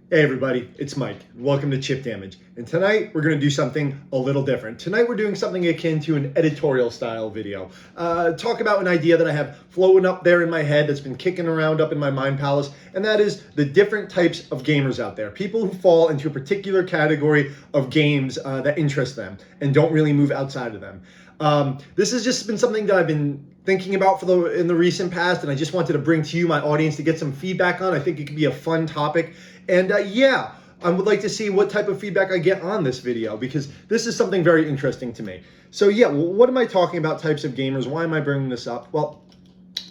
Hey everybody, it's Mike. Welcome to Chip Damage. And tonight we're going to do something a little different. Tonight we're doing something akin to an editorial style video. Talk about an idea that I have floating up there in my head that's been kicking around up in my mind palace, and that is the different types of gamers out there. People who fall into a particular category of games that interest them and don't really move outside of them. This has just been something that I've been thinking about in the recent past, and I just wanted to bring to you, my audience, to get some feedback on. I think it could be a fun topic. And yeah, I would like to see what type of feedback I get on this video, because this is something very interesting to me. So yeah, what am I talking about, types of gamers? Why am I bringing this up? Well,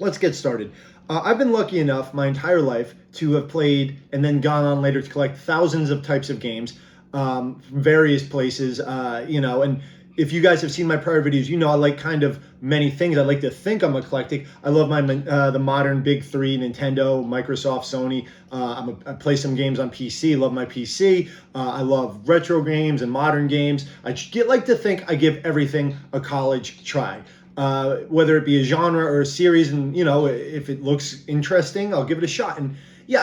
let's get started. I've been lucky enough my entire life to have played and then gone on later to collect thousands of types of games from various places, and if you guys have seen my prior videos, you know I like kind of many things. I like to think I'm eclectic. I love the modern big three: Nintendo, Microsoft, Sony. I play some games on PC. Love my PC. I love retro games and modern games. Like to think I give everything a college try. Whether it be a genre or a series, and if it looks interesting, I'll give it a shot. And yeah,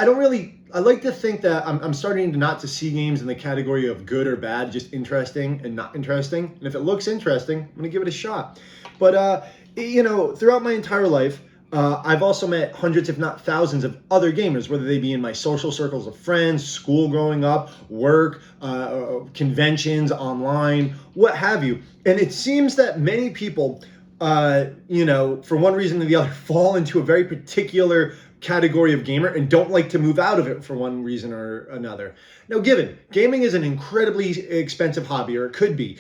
I like to think that I'm starting to not to see games in the category of good or bad, just interesting and not interesting. And if it looks interesting, I'm going to give it a shot. But, throughout my entire life, I've also met hundreds, if not thousands, of other gamers, whether they be in my social circles of friends, school growing up, work, conventions, online, what have you. And it seems that many people, for one reason or the other, fall into a very particular category of gamer and don't like to move out of it for one reason or another. Now, given gaming is an incredibly expensive hobby, or it could be,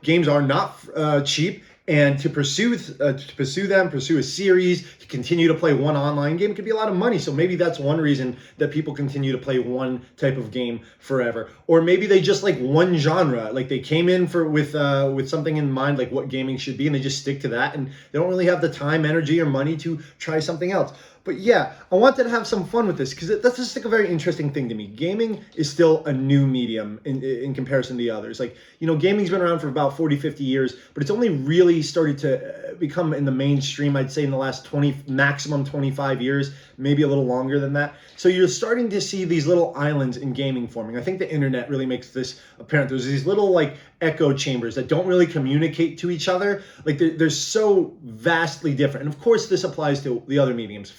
games are not cheap, and to pursue a series, to continue to play one online game, it could be a lot of money. So maybe that's one reason that people continue to play one type of game forever. Or maybe they just like one genre, like they came in with something in mind, like what gaming should be, and they just stick to that, and they don't really have the time, energy, or money to try something else. But yeah, I wanted to have some fun with this because that's just like a very interesting thing to me. Gaming is still a new medium in comparison to the others. Like, gaming's been around for about 40, 50 years, but it's only really started to become in the mainstream, I'd say, in the last maximum 25 years, maybe a little longer than that. So you're starting to see these little islands in gaming forming. I think the internet really makes this apparent. There's these little like echo chambers that don't really communicate to each other. Like they're so vastly different. And of course, this applies to the other mediums,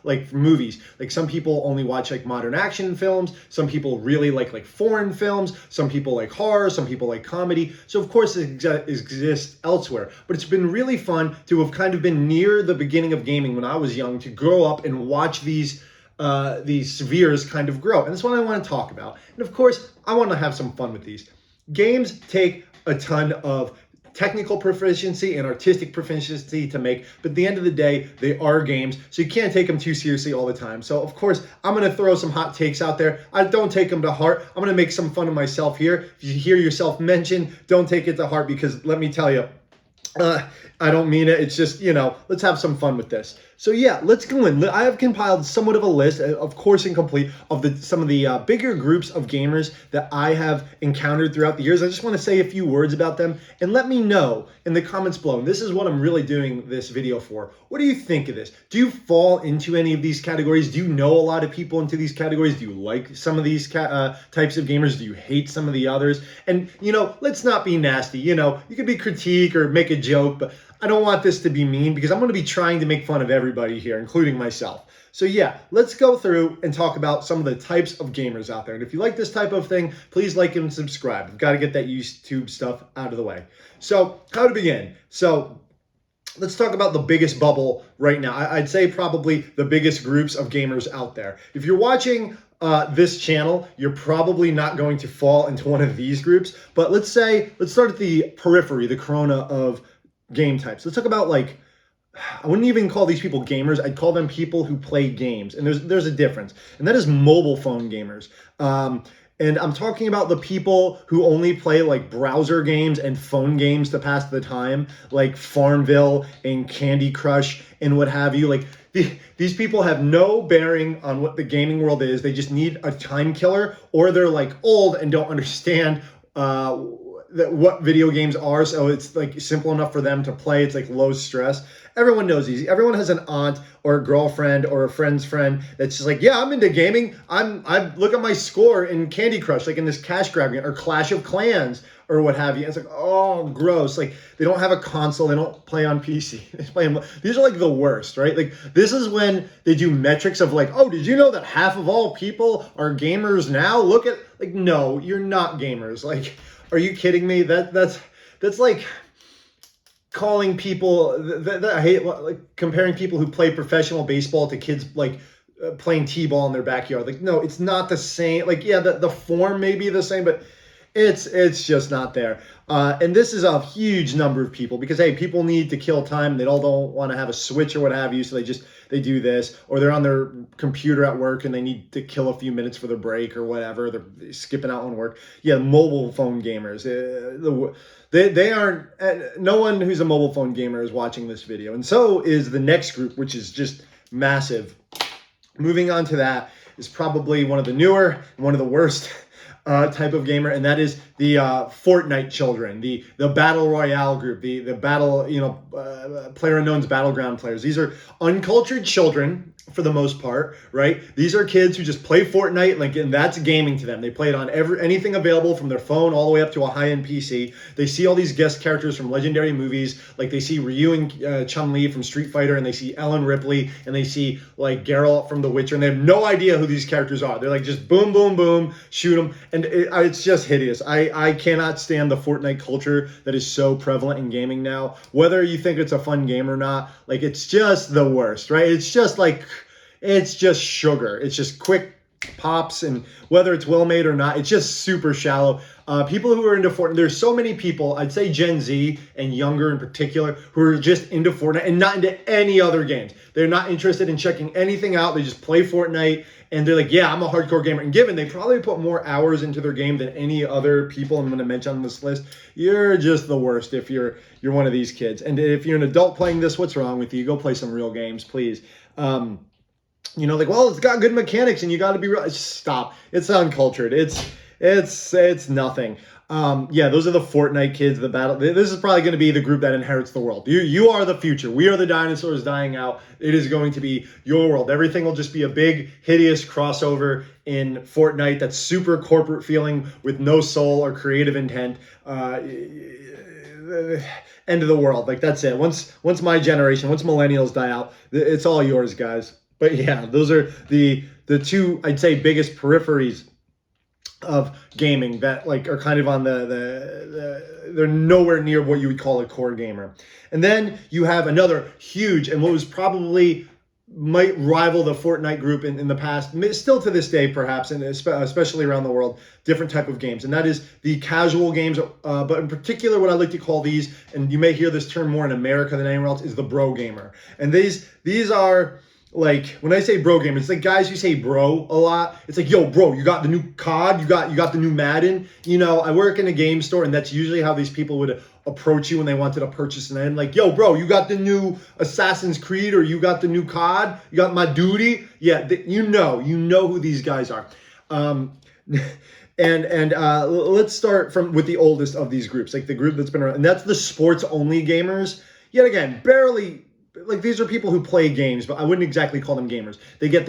like movies. Like some people only watch like modern action films. Some people really like foreign films. Some people like horror. Some people like comedy. So of course it exists elsewhere. But it's been really fun to have kind of been near the beginning of gaming when I was young, to grow up and watch these spheres kind of grow. And that's what I want to talk about. And of course, I want to have some fun with these. Games take a ton of technical proficiency and artistic proficiency to make, but at the end of the day, they are games, so you can't take them too seriously all the time. So of course, I'm going to throw some hot takes out there. I don't take them to heart. I'm going to make some fun of myself here. If you hear yourself mentioned, don't take it to heart, because let me tell you, I don't mean it. It's just, let's have some fun with this. So yeah, let's go in. I have compiled somewhat of a list, of course incomplete, of some of the bigger groups of gamers that I have encountered throughout the years. I just want to say a few words about them, and let me know in the comments below. And this is what I'm really doing this video for. What do you think of this? Do you fall into any of these categories? Do you know a lot of people into these categories? Do you like some of these types of gamers? Do you hate some of the others? And, let's not be nasty. You could be critique or make a joke, but I don't want this to be mean, because I'm going to be trying to make fun of everybody here, including myself. So yeah, let's go through and talk about some of the types of gamers out there. And if you like this type of thing, please like and subscribe. I've got to get that YouTube stuff out of the way. So how to begin? So let's talk about the biggest bubble right now. I'd say probably the biggest groups of gamers out there. If you're watching this channel, you're probably not going to fall into one of these groups. But let's start at the periphery, the corona of game types. Let's talk about, like, I wouldn't even call these people gamers. I'd call them people who play games. And there's a difference. And that is mobile phone gamers. And I'm talking about the people who only play like browser games and phone games to pass the time, like Farmville and Candy Crush and what have you. Like these people have no bearing on what the gaming world is. They just need a time killer, or they're like old and don't understand what video games are, so it's like simple enough for them to play. It's like low stress. Everyone knows these. Everyone has an aunt or a girlfriend or a friend's friend that's just like, yeah, I'm into gaming. I look at my score in Candy Crush, like in this cash grab game, or Clash of Clans or what have you. And it's like, oh, gross. Like they don't have a console. They don't play on PC. They play these are like the worst, right? Like this is when they do metrics of like, oh, did you know that half of all people are gamers now? Look at like, no, you're not gamers. Like, are you kidding me? That's like calling people that I hate, like comparing people who play professional baseball to kids like playing t-ball in their backyard. Like, no, it's not the same. Like, yeah, the form may be the same, but it's just not there. And this is a huge number of people because, hey, people need to kill time. They all don't want to have a Switch or what have you, so they do this, or they're on their computer at work and they need to kill a few minutes for their break or whatever. They're skipping out on work. Yeah, mobile phone gamers. They aren't. No one who's a mobile phone gamer is watching this video, and so is the next group, which is just massive. Moving on to that is probably one of the newer, one of the worst type of gamer, and that is the Fortnite children, the battle royale group, the battle, PlayerUnknown's battleground players. These are uncultured children for the most part, right? These are kids who just play Fortnite, like, and that's gaming to them. They play it on anything available from their phone all the way up to a high-end PC. They see all these guest characters from legendary movies, like they see Ryu and Chun-Li from Street Fighter, and they see Ellen Ripley, and they see like Geralt from The Witcher, and they have no idea who these characters are. They're like just boom, boom, boom, shoot them, and it's just hideous. I cannot stand the Fortnite culture that is so prevalent in gaming now. Whether you think it's a fun game or not, like it's just the worst, right? It's just like, it's just sugar. It's just quick pops, and whether it's well made or not, it's just super shallow. People who are into Fortnite, there's so many people, I'd say Gen Z and younger in particular, who are just into Fortnite and not into any other games. They're not interested in checking anything out. They just play Fortnite and they're like, yeah, I'm a hardcore gamer. And given they probably put more hours into their game than any other people I'm going to mention on this list, you're just the worst if you're one of these kids. And if you're an adult playing this, what's wrong with you? Go play some real games, please. Like, well, it's got good mechanics and you got to be real. Stop. It's uncultured. It's nothing. Those are the Fortnite kids, the battle. This is probably going to be the group that inherits the world. You are the future. We are the dinosaurs dying out. It is going to be your world. Everything will just be a big, hideous crossover in Fortnite that's super corporate feeling with no soul or creative intent. End of the world. Like, that's it. Once my generation, once millennials die out, it's all yours, guys. But yeah, those are the two, I'd say, biggest peripheries of gaming that like are kind of on they're nowhere near what you would call a core gamer. And then you have another huge, and what was probably might rival the Fortnite group in the past, still to this day perhaps, and especially around the world, different type of games. And that is the casual games, but in particular what I like to call these, and you may hear this term more in America than anywhere else, is the bro gamer. And these are, like, when I say bro gamer, it's like guys who say bro a lot. It's like, yo, bro, you got the new COD, you got the new Madden. I work in a game store, and that's usually how these people would approach you when they wanted to purchase an item. Like, yo, bro, you got the new Assassin's Creed, or you got the new COD, you got my duty. Yeah, you know who these guys are. Let's start with the oldest of these groups, like the group that's been around, and that's the sports only gamers. Yet again, barely. Like, these are people who play games, but I wouldn't exactly call them gamers. They get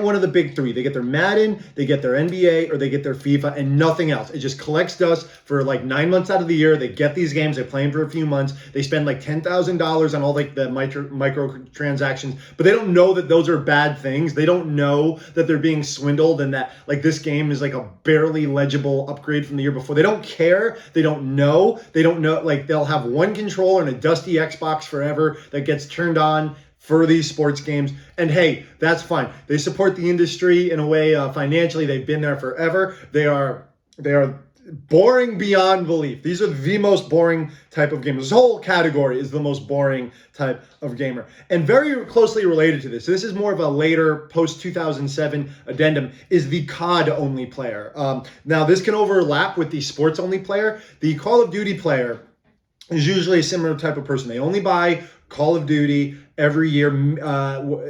one of the big three. They get their Madden, they get their NBA, or they get their FIFA, and nothing else. It just collects dust for like 9 months out of the year. They get these games, they play them for a few months. They spend like $10,000 on all like the micro transactions, but they don't know that those are bad things. They don't know that they're being swindled and that like this game is like a barely legible upgrade from the year before. They don't care. They don't know. Like, they'll have one controller and a dusty Xbox forever that gets turned on for these sports games, and hey, that's fine. They support the industry in a way financially. They've been there forever. They are boring beyond belief. These are the most boring type of gamers. This whole category is the most boring type of gamer, and very closely related to this. This is more of a later post 2007 addendum. Is the COD only player? Now this can overlap with the sports only player. The Call of Duty player is usually a similar type of person. They only buy Call of Duty every year.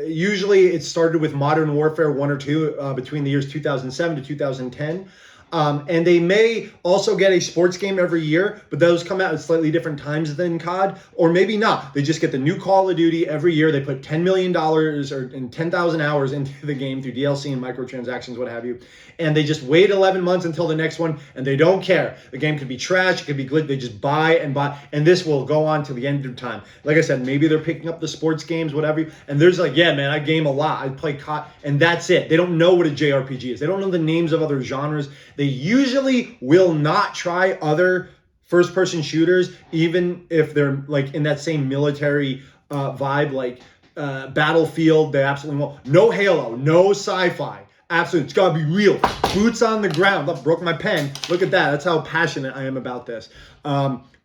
Usually it started with Modern Warfare 1 or 2 between the years 2007 to 2010. And they may also get a sports game every year, but those come out at slightly different times than COD, or maybe not. They just get the new Call of Duty every year. They put $10 million or 10,000 hours into the game through DLC and microtransactions, what have you. And they just wait 11 months until the next one, and they don't care. The game could be trash, it could be glitch. They just buy and buy, and this will go on till the end of time. Like I said, maybe they're picking up the sports games, whatever. And there's like, yeah, man, I game a lot. I play COD, and that's it. They don't know what a JRPG is. They don't know the names of other genres. They usually will not try other first-person shooters, even if they're like in that same military vibe, like Battlefield. They absolutely won't. No Halo, no sci-fi. Absolutely, it's gotta be real. Boots on the ground. Look, broke my pen. Look at that. That's how passionate I am about this.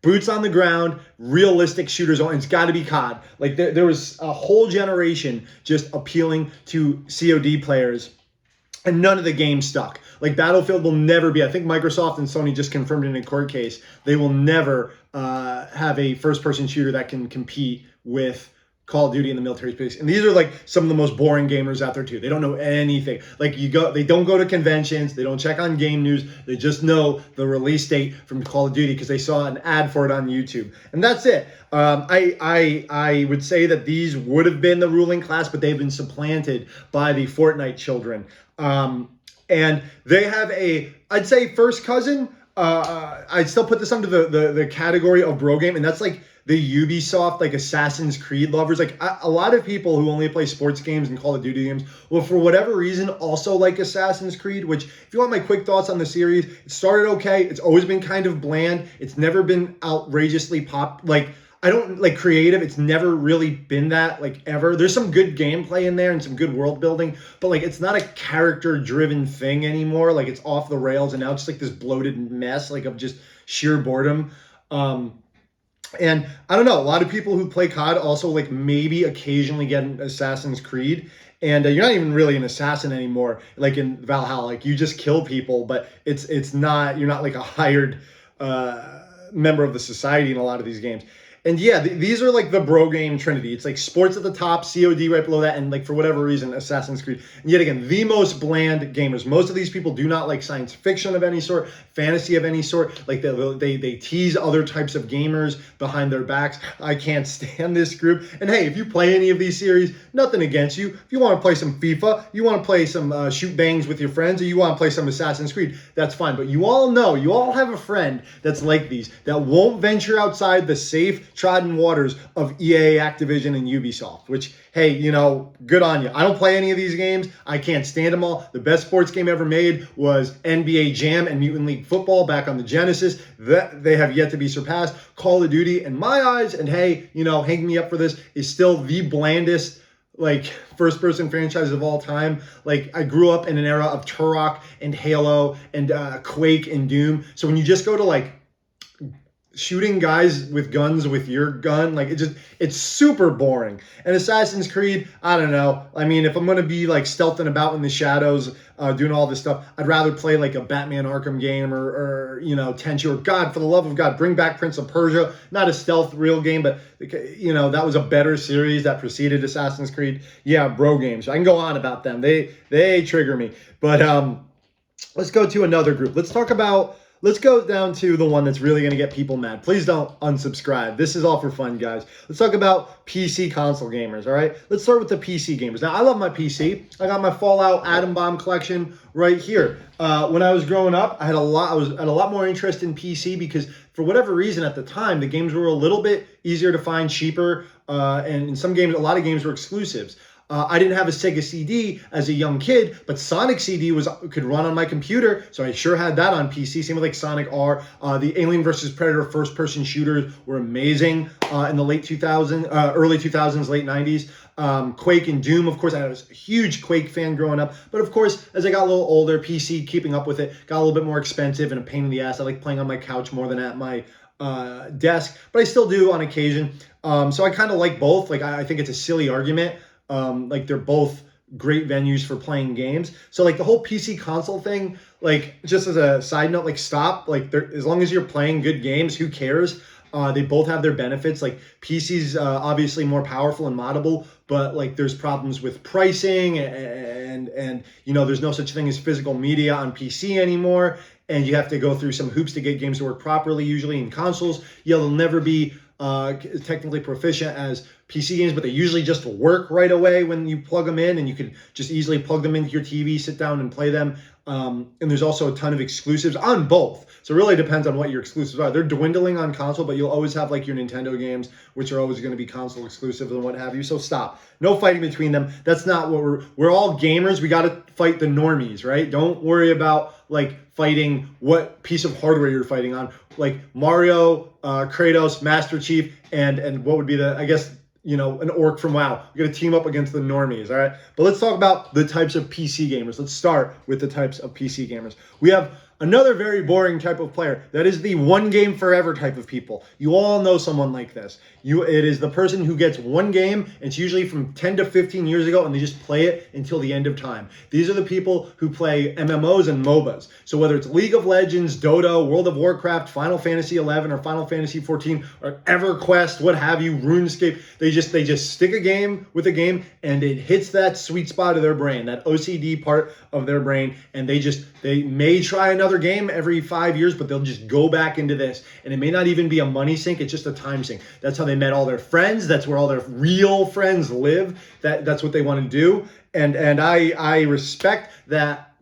Boots on the ground, realistic shooters. It's got to be COD. Like there was a whole generation just appealing to COD players, and none of the games stuck. Like Battlefield will never be. I think Microsoft and Sony just confirmed in a court case they will never have a first-person shooter that can compete with Call of Duty in the military space. And these are like some of the most boring gamers out there too. They don't know anything. Like they don't go to conventions. They don't check on game news. They just know the release date from Call of Duty because they saw an ad for it on YouTube. And that's it. I would say that these would have been the ruling class, but they've been supplanted by the Fortnite children. And they have I'd say first cousin. I'd still put this under the category of bro game, and that's like the Ubisoft, like Assassin's Creed lovers. Like a lot of people who only play sports games and Call of Duty games will, for whatever reason, also like Assassin's Creed, which, if you want my quick thoughts on the series, it started okay. It's always been kind of bland. It's never been outrageously I don't like creative. It's never really been that, like, ever. There's some good gameplay in there and some good world building, but like it's not a character driven thing anymore. Like it's off the rails, and now it's just like this bloated mess, like of just sheer boredom. And I don't know, a lot of people who play COD also like maybe occasionally get an Assassin's Creed. And you're not even really an assassin anymore, like in Valhalla. Like you just kill people, but it's not, you're not like a hired member of the society in a lot of these games. And yeah, these are like the bro game trinity. It's like sports at the top, COD right below that, and like for whatever reason, Assassin's Creed. And yet again, the most bland gamers. Most of these people do not like science fiction of any sort, fantasy of any sort. Like they tease other types of gamers behind their backs. I can't stand this group. And hey, if you play any of these series, nothing against you. If you want to play some FIFA, you want to play some shoot bangs with your friends, or you want to play some Assassin's Creed, that's fine. But you all know, you all have a friend that's like these, that won't venture outside the safe, trodden waters of EA, Activision, and Ubisoft, which, hey, you know, good on you. I don't play any of these games. I can't stand them all. The best sports game ever made was NBA Jam and Mutant League Football back on the Genesis. That they have yet to be surpassed. Call of Duty, in my eyes, and hey, you know, hang me up for this, is still the blandest like first-person franchise of all time. Like I grew up in an era of Turok and Halo and Quake and Doom. So when you just go to like shooting guys with guns with your gun, like it's super boring. And Assassin's Creed, I don't know. I mean, if I'm gonna be like stealthing about in the shadows, doing all this stuff, I'd rather play like a Batman Arkham game or you know, Tenchu, or God, for the love of God, bring back Prince of Persia. Not a stealth real game, but you know, that was a better series that preceded Assassin's Creed. Yeah, bro games. I can go on about them. They trigger me. But let's go to another group. Let's go down to the one that's really going to get people mad. Please don't unsubscribe. This is all for fun, guys. Let's talk about PC console gamers, all right? Let's start with the PC gamers. Now, I love my PC. I got my Fallout Atom Bomb collection right here. When I was growing up, I was a lot more interest in PC because for whatever reason at the time, the games were a little bit easier to find, cheaper, and in some games, a lot of games were exclusives. I didn't have a Sega CD as a young kid, but Sonic CD could run on my computer, so I sure had that on PC. Same with like Sonic R. The Alien vs. Predator first-person shooters were amazing in the late 2000s, early 2000s, late 90s. Quake and Doom, of course, I was a huge Quake fan growing up. But of course, as I got a little older, PC, keeping up with it, got a little bit more expensive and a pain in the ass. I like playing on my couch more than at my desk, but I still do on occasion. So I kind of like both. Like I think it's a silly argument. Like they're both great venues for playing games. So like the whole PC console thing, like just as a side note, like stop. Like as long as you're playing good games, who cares? They both have their benefits. Like PC's obviously more powerful and moddable, but like there's problems with pricing and you know, there's no such thing as physical media on PC anymore. and you have to go through some hoops to get games to work properly. Usually in consoles, you'll never be technically proficient as PC games, but they usually just work right away when you plug them in, and you can just easily plug them into your TV, sit down and play them. And there's also a ton of exclusives on both. So it really depends on what your exclusives are. They're dwindling on console, but you'll always have like your Nintendo games, which are always going to be console exclusive and what have you. So stop. No fighting between them. That's not what we're all gamers. We got to fight the normies, right? Don't worry about like fighting what piece of hardware you're fighting on. Like Mario, Kratos, Master Chief, and what would be the, I guess, an orc from WoW. We're going to team up against the normies, all right? But let's talk about the types of PC gamers. Let's start with the types of PC gamers. We have another very boring type of player. That is the one game forever type of people. You all know someone like this. It is the person who gets one game, and it's usually from 10 to 15 years ago, and they just play it until the end of time. These are the people who play MMOs and MOBAs. So whether it's League of Legends, Dota, World of Warcraft, Final Fantasy 11 or Final Fantasy 14 or EverQuest, what have you, RuneScape, they just stick a game with a game, and it hits that sweet spot of their brain, that OCD part of their brain, and they may try another game every 5 years, but they'll just go back into this. And it may not even be a money sink, it's just a time sink. That's how they met all their friends. That's where all their real friends live. That's what they want to do. And I respect that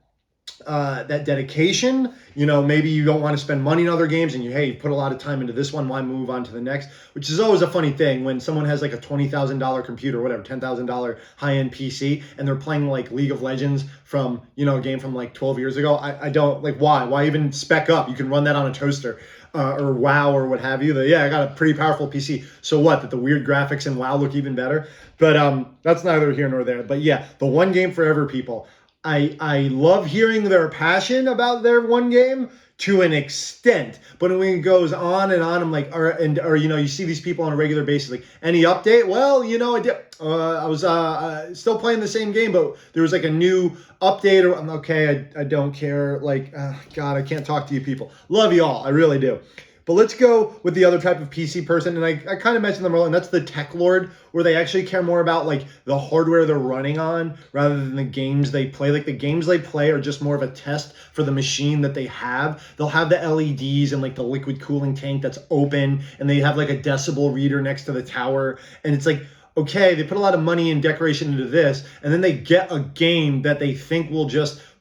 dedication. Maybe you don't want to spend money in other games, and you put a lot of time into this one, why move on to the next? Which is always a funny thing when someone has like a $20,000 computer, whatever, $10,000 high-end PC, and they're playing like League of Legends from, a game from like 12 years ago. I don't, like, why even spec up? You can run that on a toaster. Or WoW or what have you. I got a pretty powerful PC. So what? That the weird graphics in WoW look even better? But that's neither here nor there. But yeah, the one game forever people. I love hearing their passion about their one game to an extent, but when it goes on and on, I'm like, you see these people on a regular basis, like, any update? Well, I was still playing the same game, but there was like a new update, or I'm okay, I don't care. Like, God, I can't talk to you people. Love you all, I really do. But let's go with the other type of PC person, and I kind of mentioned them earlier, and that's the tech lord, where they actually care more about like the hardware they're running on rather than the games they play. Like the games they play are just more of a test for the machine that they have. They'll have the LEDs and like the liquid cooling tank that's open, and they have like a decibel reader next to the tower, and it's like, okay, they put a lot of money and decoration into this, and then they get a game that they think will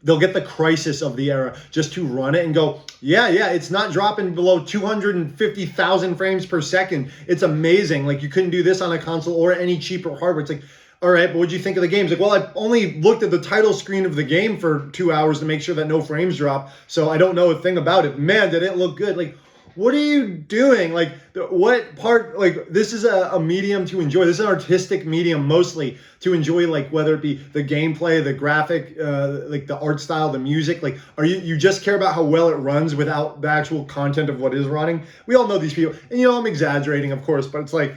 they'll get the crisis of the era just to run it and go, yeah, it's not dropping below 250,000 frames per second. It's amazing. Like, you couldn't do this on a console or any cheaper hardware. It's like, all right, but what'd you think of the game? It's like, well, I only looked at the title screen of the game for 2 hours to make sure that no frames drop, so I don't know a thing about it. Man, did it look good. Like, what are you doing? Like, what part, like, this is a medium to enjoy. This is an artistic medium mostly to enjoy, like, whether it be the gameplay, the graphic, like the art style, the music. Like, you just care about how well it runs without the actual content of what is running? We all know these people. And, I'm exaggerating, of course, but it's like,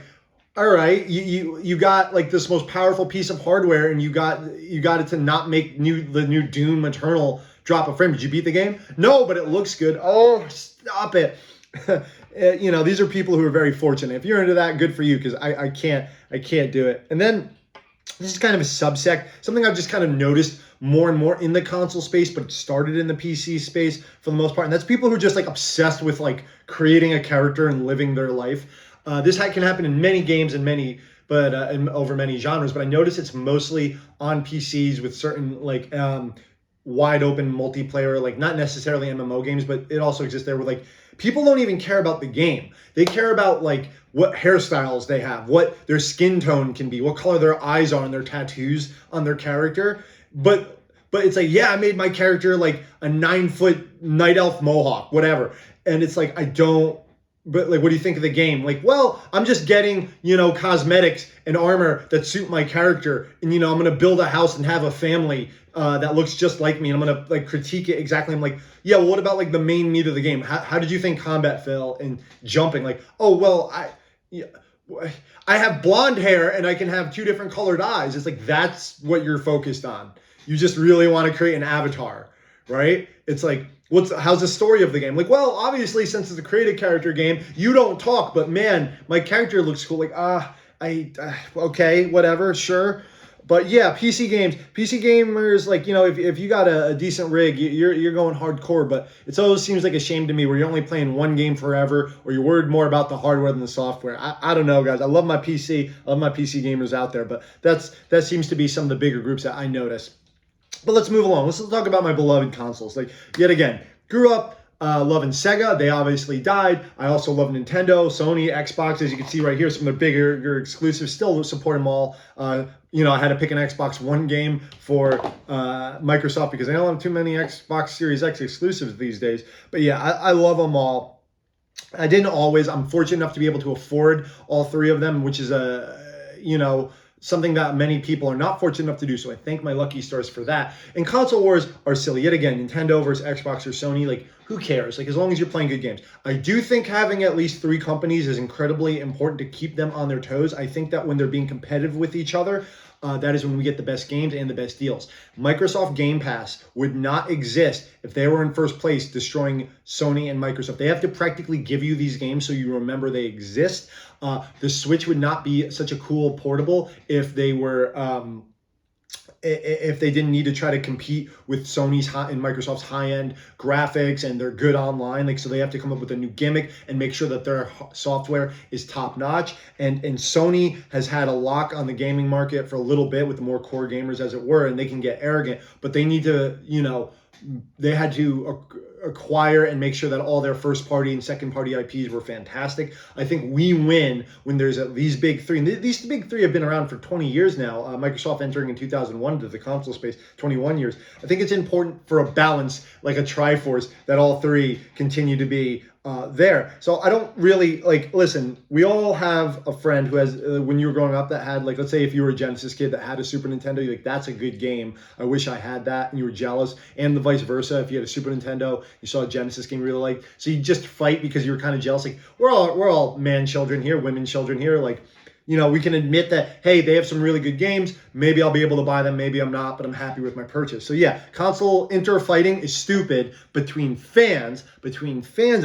all right, you got like this most powerful piece of hardware, and you got it to not make the new Doom Eternal drop a frame. Did you beat the game? No, but it looks good. Oh, stop it. These are people who are very fortunate. If you're into that, good for you, because I can't do it. And then this is kind of a subsect, something I've just kind of noticed more and more in the console space, but started in the PC space for the most part. And that's people who are just like obsessed with like creating a character and living their life. This can happen in many games and over many genres, but I notice it's mostly on PCs with certain like wide open multiplayer, like not necessarily MMO games, but it also exists there where like people don't even care about the game. They care about like what hairstyles they have, what their skin tone can be, what color their eyes are, and their tattoos on their character. But it's like, yeah, I made my character like a 9-foot night elf mohawk, whatever. And it's like, but like, what do you think of the game? Like, well, I'm just getting, cosmetics and armor that suit my character. And, I'm going to build a house and have a family that looks just like me. And I'm going to like critique it exactly. I'm like, yeah, well, what about like the main meat of the game? How did you think combat felt and jumping? Like, oh, well, I have blonde hair and I can have 2 different colored eyes. It's like, that's what you're focused on. You just really want to create an avatar, right? It's like, how's the story of the game? Like, well, obviously, since it's a created character game, you don't talk, but man, my character looks cool. Like, okay, whatever, sure. But yeah, PC gamers, like, you know, if you got a decent rig, you're going hardcore. But it always seems like a shame to me where you're only playing one game forever, or you're worried more about the hardware than the software. I don't know, guys. I love my PC. I love my PC gamers out there, but that seems to be some of the bigger groups that I notice. But let's move along. Let's talk about my beloved consoles. Like, yet again, grew up loving Sega. They obviously died. I also love Nintendo, Sony, Xbox. As you can see right here, some of the bigger exclusives. Still support them all. You know, I had to pick an Xbox One game for Microsoft because I don't have too many Xbox Series X exclusives these days. But yeah, I love them all. I didn't always. I'm fortunate enough to be able to afford all three of them, which is something that many people are not fortunate enough to do. So I thank my lucky stars for that. And console wars are silly. Yet again, Nintendo versus Xbox or Sony, like, who cares? Like, as long as you're playing good games. I do think having at least three companies is incredibly important to keep them on their toes. I think that when they're being competitive with each other, that is when we get the best games and the best deals. Microsoft Game Pass would not exist if they were in first place destroying Sony and Microsoft. They have to practically give you these games so you remember they exist. The Switch would not be such a cool portable if they were if they didn't need to try to compete with Sony's and Microsoft's high-end graphics and their good online. Like, so they have to come up with a new gimmick and make sure that their software is top-notch. And Sony has had a lock on the gaming market for a little bit with the more core gamers, as it were, and they can get arrogant, but they need to, you know, they had to acquire and make sure that all their first party and second party IPs were fantastic. I think we win when there's these big three. And these big three have been around for 20 years now. Microsoft entering in 2001 to the console space, 21 years. I think it's important for a balance, like a Triforce, that all three continue to be there. So I don't really, like, listen, we all have a friend who has, when you were growing up, that had, like, let's say if you were a Genesis kid that had a Super Nintendo, you're like, that's a good game. I wish I had that. And you were jealous. And the vice versa. If you had a Super Nintendo, you saw a Genesis game you really liked. So you just fight because you were kind of jealous. Like, we're all man children here, women children here. Like, you know, we can admit that, hey, they have some really good games. Maybe I'll be able to buy them. Maybe I'm not, but I'm happy with my purchase. So yeah, console interfighting is stupid between fans. I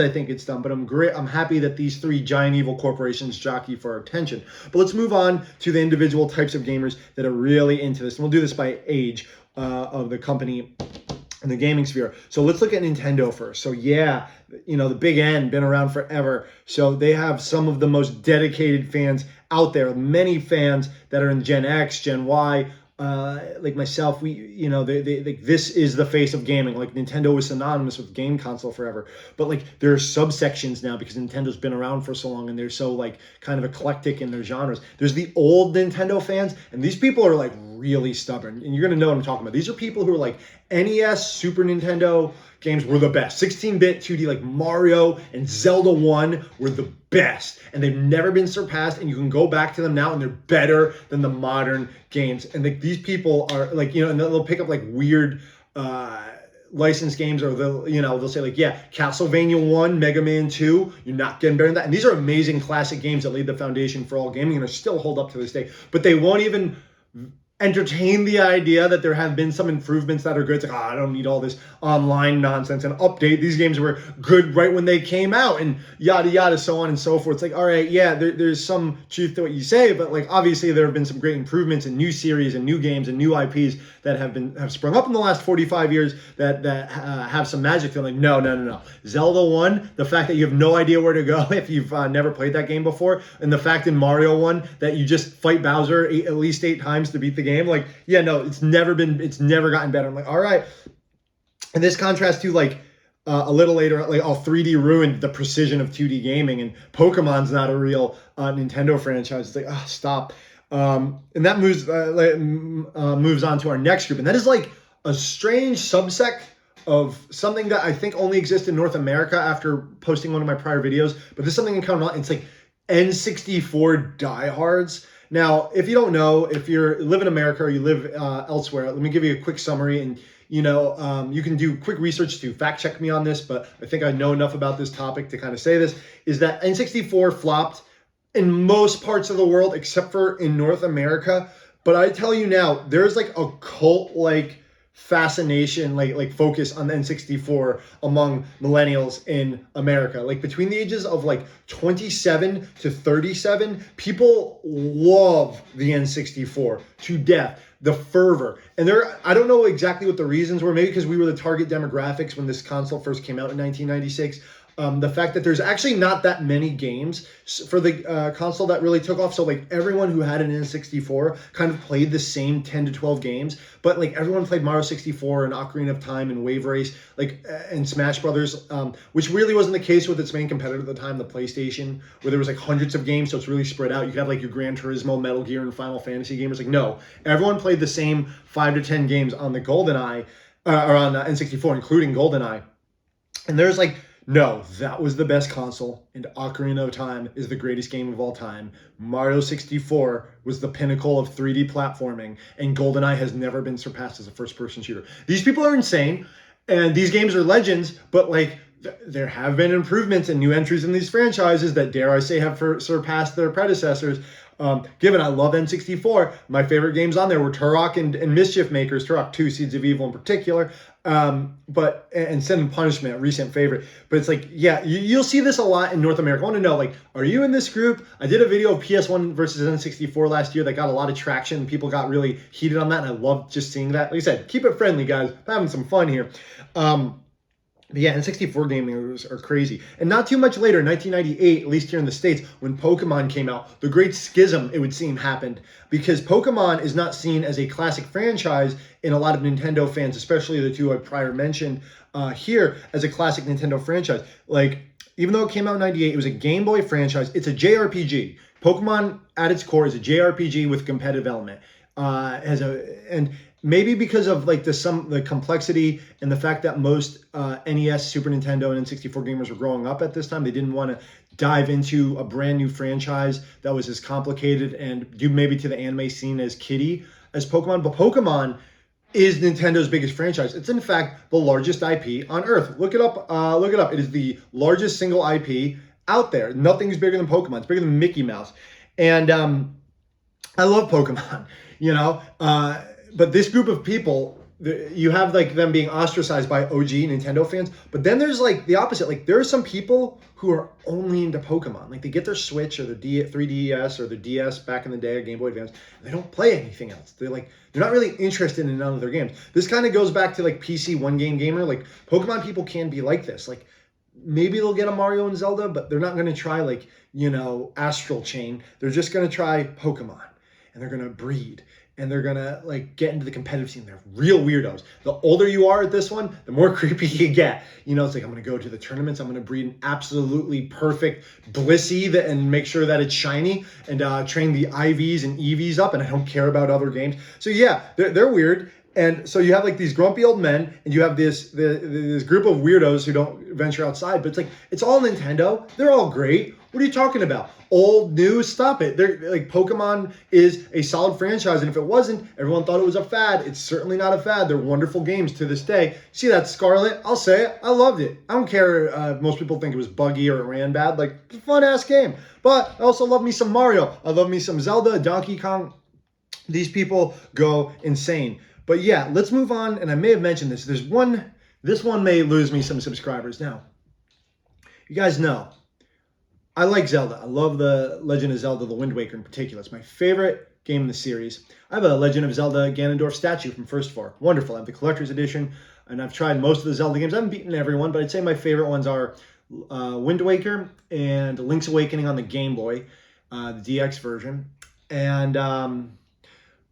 think it's dumb, but I'm happy that these three giant evil corporations jockey for our attention. But let's move on to the individual types of gamers that are really into this. And we'll do this by age of the company in the gaming sphere. So let's look at Nintendo first. So yeah, you know, the big N, been around forever. So they have some of the most dedicated fans out there. Many fans that are in Gen X, Gen Y, like myself, this is the face of gaming. Like, Nintendo was synonymous with game console forever, but like there are subsections now because Nintendo's been around for so long and they're so like kind of eclectic in their genres. There's the old Nintendo fans, and these people are like really stubborn, and you're gonna know what I'm talking about. These are people who are like, NES, Super Nintendo games were the best. 16-bit 2D like Mario and Zelda 1 were the best, and they've never been surpassed, and you can go back to them now and they're better than the modern games. And like, these people are like, you know, and they'll pick up like weird licensed games, or they'll say like, yeah, Castlevania 1, Mega Man 2, you're not getting better than that. And these are amazing classic games that laid the foundation for all gaming and are still hold up to this day, but they won't even entertain the idea that there have been some improvements that are good. It's like, I don't need all this online nonsense and update. These games were good right when they came out, and yada yada, so on and so forth. It's like, all right, yeah, there's some truth to what you say, but like, obviously there have been some great improvements in new series and new games and new IPs that have sprung up in the last 45 years that have some magic to them. Like, no. Zelda 1, the fact that you have no idea where to go if you've never played that game before, and the fact in Mario 1 that you just fight Bowser at least 8 times to beat the game. Like, yeah, no, it's never gotten better. I'm like, all right. And this contrasts to like a little later, like, 3D ruined the precision of 2D gaming, and Pokemon's not a real Nintendo franchise. It's like, oh, stop. And that moves on to our next group, and that is like a strange subsect of something that I think only exists in North America after posting one of my prior videos. But this is something in common. It's like N64 diehards. Now, if you don't know, if you live in America or you live elsewhere, let me give you a quick summary, and you can do quick research to fact check me on this, but I think I know enough about this topic to kind of say this, is that N64 flopped in most parts of the world except for in North America. But I tell you now, there's like a cult like fascination, like focus on the N64 among millennials in America. Like between the ages of like 27 to 37, people love the N64 to death. The fervor. And I don't know exactly what the reasons were, maybe because we were the target demographics when this console first came out in 1996. The fact that there's actually not that many games for the console that really took off. So like everyone who had an N64 kind of played the same 10 to 12 games, but like everyone played Mario 64 and Ocarina of Time and Wave Race, like and Smash Brothers, which really wasn't the case with its main competitor at the time, the PlayStation, where there was like hundreds of games. So it's really spread out. You could have like your Gran Turismo, Metal Gear, and Final Fantasy gamers. Like no, everyone played the same 5 to 10 games on the GoldenEye, or on the N64, including GoldenEye. And there's like, no, that was the best console, and Ocarina of Time is the greatest game of all time. Mario 64 was the pinnacle of 3D platforming, and GoldenEye has never been surpassed as a first-person shooter. These people are insane, and these games are legends, but like there have been improvements and new entries in these franchises that, dare I say, have surpassed their predecessors. Given I love N64, my favorite games on there were Turok and Mischief Makers, Turok 2, Seeds of Evil in particular, and Sin and Punishment, a recent favorite. But it's like, yeah, you'll see this a lot in North America. I want to know, like, are you in this group? I did a video of PS1 versus N64 last year that got a lot of traction. People got really heated on that, and I loved just seeing that. Like I said, keep it friendly, guys. I'm having some fun here. But yeah, N64 gamers are crazy. And not too much later, in 1998, at least here in the States, when Pokemon came out, the great schism, it would seem, happened. Because Pokemon is not seen as a classic franchise in a lot of Nintendo fans, especially the two I prior mentioned here, as a classic Nintendo franchise. Like, even though it came out in 98, it was a Game Boy franchise. It's a JRPG. Pokemon, at its core, is a JRPG with a competitive element. And maybe because of like the complexity and the fact that most NES, Super Nintendo, and N64 gamers were growing up at this time, they didn't want to dive into a brand new franchise that was as complicated and due maybe to the anime scene as kiddie as Pokemon. But Pokemon is Nintendo's biggest franchise. It's in fact the largest IP on Earth. Look it up. Look it up. It is the largest single IP out there. Nothing's bigger than Pokemon. It's bigger than Mickey Mouse. And I love Pokemon. You know. But this group of people, you have like them being ostracized by OG Nintendo fans, but then there's like the opposite. Like there are some people who are only into Pokemon. Like they get their Switch or their 3DS or their DS back in the day, or Game Boy Advance, and they don't play anything else. They're not really interested in none of their games. This kind of goes back to like PC one game gamer. Like Pokemon people can be like this. Like maybe they'll get a Mario and Zelda, but they're not going to try like, Astral Chain. They're just going to try Pokemon, and they're going to breed. And they're gonna like get into the competitive scene. They're real weirdos. The older you are at this one, the more creepy you get. It's like, I'm gonna go to the tournaments. I'm gonna breed an absolutely perfect Blissey and make sure that it's shiny, and train the IVs and EVs up. And I don't care about other games. So yeah, they're weird. And so you have like these grumpy old men, and you have this group of weirdos who don't venture outside. But it's like, it's all Nintendo. They're all great. What are you talking about? Old, new, stop it. They're like, Pokemon is a solid franchise, and if it wasn't, everyone thought it was a fad. It's certainly not a fad. They're wonderful games to this day. See that Scarlet? I'll say it. I loved it. I don't care if most people think it was buggy or it ran bad. Like, it's a fun-ass game. But I also love me some Mario. I love me some Zelda, Donkey Kong. These people go insane. But yeah, let's move on. And I may have mentioned this. This one may lose me some subscribers. Now, you guys know, I like Zelda. I love the Legend of Zelda, The Wind Waker in particular. It's my favorite game in the series. I have a Legend of Zelda Ganondorf statue from First 4. Wonderful. I have the collector's edition, and I've tried most of the Zelda games. I haven't beaten everyone, but I'd say my favorite ones are Wind Waker and Link's Awakening on the Game Boy, the DX version. And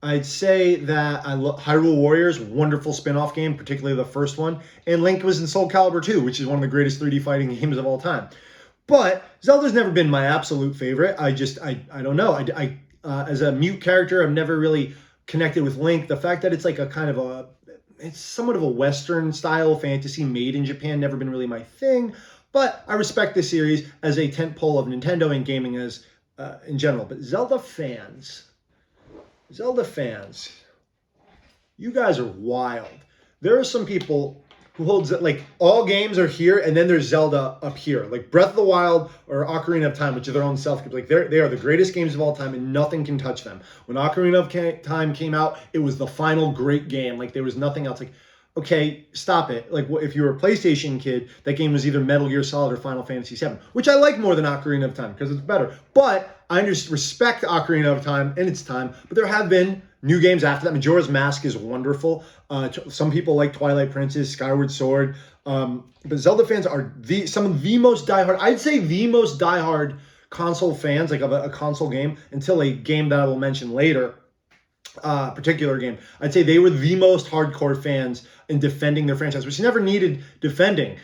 I'd say that I love Hyrule Warriors, wonderful spin-off game, particularly the first one. And Link was in Soul Calibur 2, which is one of the greatest 3D fighting games of all time. But Zelda's never been my absolute favorite. I don't know. I as a mute character, I've never really connected with Link. The fact that it's like it's somewhat of a Western style fantasy made in Japan, never been really my thing. But I respect the series as a tentpole of Nintendo and gaming as in general. But Zelda fans, you guys are wild. There are some people who holds it. Like all games are here, and then there's Zelda up here. Like Breath of the Wild or Ocarina of Time, which are their own self. Like they are the greatest games of all time, and nothing can touch them. When Ocarina of Time came out, it was the final great game. Like there was nothing else. Like, okay, stop it. Like if you were a PlayStation kid, that game was either Metal Gear Solid or Final Fantasy VII, which I like more than Ocarina of Time because it's better. But I respect Ocarina of Time and its time, but there have been new games after that. Majora's Mask is wonderful. Some people like Twilight Princess, Skyward Sword. But Zelda fans are some of the most diehard, I'd say the most diehard console fans, like of a console game, until a game that I will mention later, particular game. I'd say they were the most hardcore fans in defending their franchise, which never needed defending.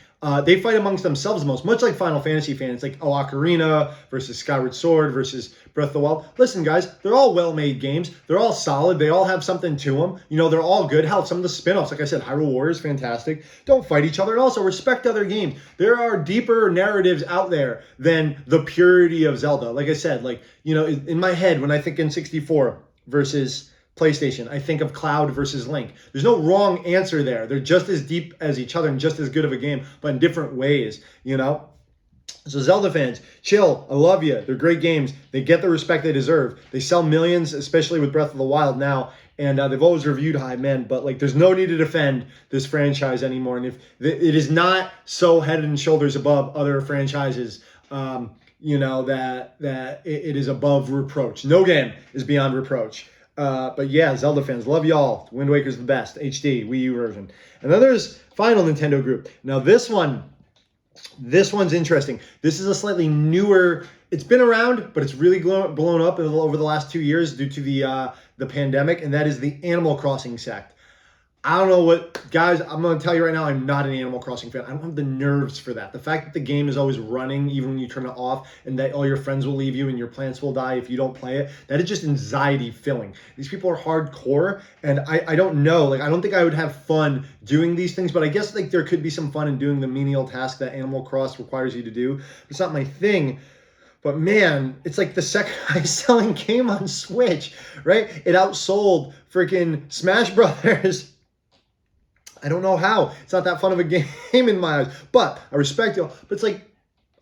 They fight amongst themselves the most, much like Final Fantasy fans, like Ocarina versus Skyward Sword versus Breath of the Wild. Listen, guys, they're all well-made games. They're all solid. They all have something to them. You know, they're all good. Hell, some of the spin-offs, like I said, Hyrule Warriors, fantastic. Don't fight each other, and also respect other games. There are deeper narratives out there than the purity of Zelda. Like I said, like, you know, in my head, when I think N64 versus PlayStation, I think of Cloud versus Link. There's no wrong answer there. They're just as deep as each other and just as good of a game, but in different ways, you know? So Zelda fans, chill. I love you. They're great games. They get the respect they deserve. They sell millions, especially with Breath of the Wild now, and they've always reviewed high, man. But like, there's no need to defend this franchise anymore. And if it is not so head and shoulders above other franchises, you know, that it is above reproach. No game is beyond reproach. But yeah, Zelda fans, love y'all. Wind Waker's the best. HD, Wii U version. And then there's final Nintendo group. Now this one's interesting. This is a slightly newer, it's been around, but it's really blown up over the last 2 years due to the pandemic, and that is the Animal Crossing sect. I don't know what, guys, I'm going to tell you right now, I'm not an Animal Crossing fan. I don't have the nerves for that. The fact that the game is always running, even when you turn it off, and that all your friends will leave you and your plants will die if you don't play it, that is just anxiety filling. These people are hardcore, and I don't know. Like, I don't think I would have fun doing these things, but I guess, like, there could be some fun in doing the menial task that Animal Cross requires you to do. It's not my thing. But man, it's like the second highest selling game on Switch, right? It outsold freaking Smash Brothers. I don't know how. It's not that fun of a game in my eyes, but I respect it. But it's like,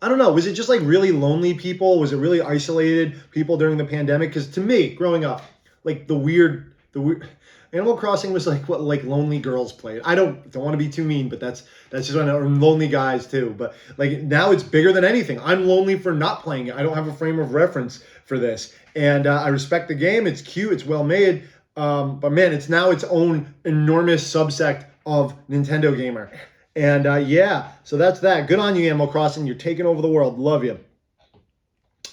I don't know. Was it just like really lonely people? Was it really isolated people during the pandemic? Because to me, growing up, like the weird Animal Crossing was like what like lonely girls played. I don't want to be too mean, but that's just what I know. Lonely guys too. But like now it's bigger than anything. I'm lonely for not playing it. I don't have a frame of reference for this, and I respect the game. It's cute. It's well made. But man, it's now its own enormous subsect of Nintendo gamer. And yeah, so that's that. Good on you, Animal Crossing. You're taking over the world. Love you.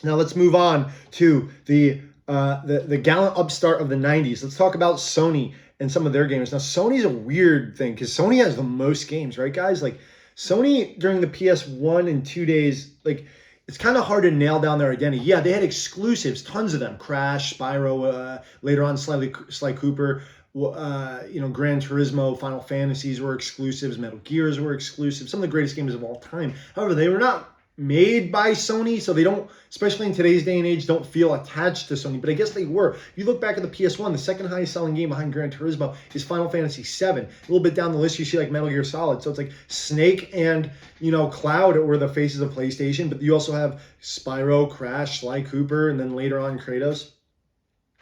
Now let's move on to the gallant upstart of the 90s. Let's talk about Sony and some of their games. Now, Sony's a weird thing because Sony has the most games, right, guys? Like, Sony during the PS1 and 2 days, like, it's kind of hard to nail down their identity. Yeah, they had exclusives, tons of them. Crash, Spyro, later on Sly Cooper, you know, Gran Turismo, Final Fantasies were exclusives, Metal Gears were exclusives, some of the greatest games of all time. However, they were not made by Sony, so they don't, especially in today's day and age, don't feel attached to Sony, but I guess they were. If you look back at the PS1, the second highest selling game behind Gran Turismo is Final Fantasy VII. A little bit down the list, you see like Metal Gear Solid, so it's like Snake and, you know, Cloud were the faces of PlayStation, but you also have Spyro, Crash, Sly Cooper, and then later on Kratos.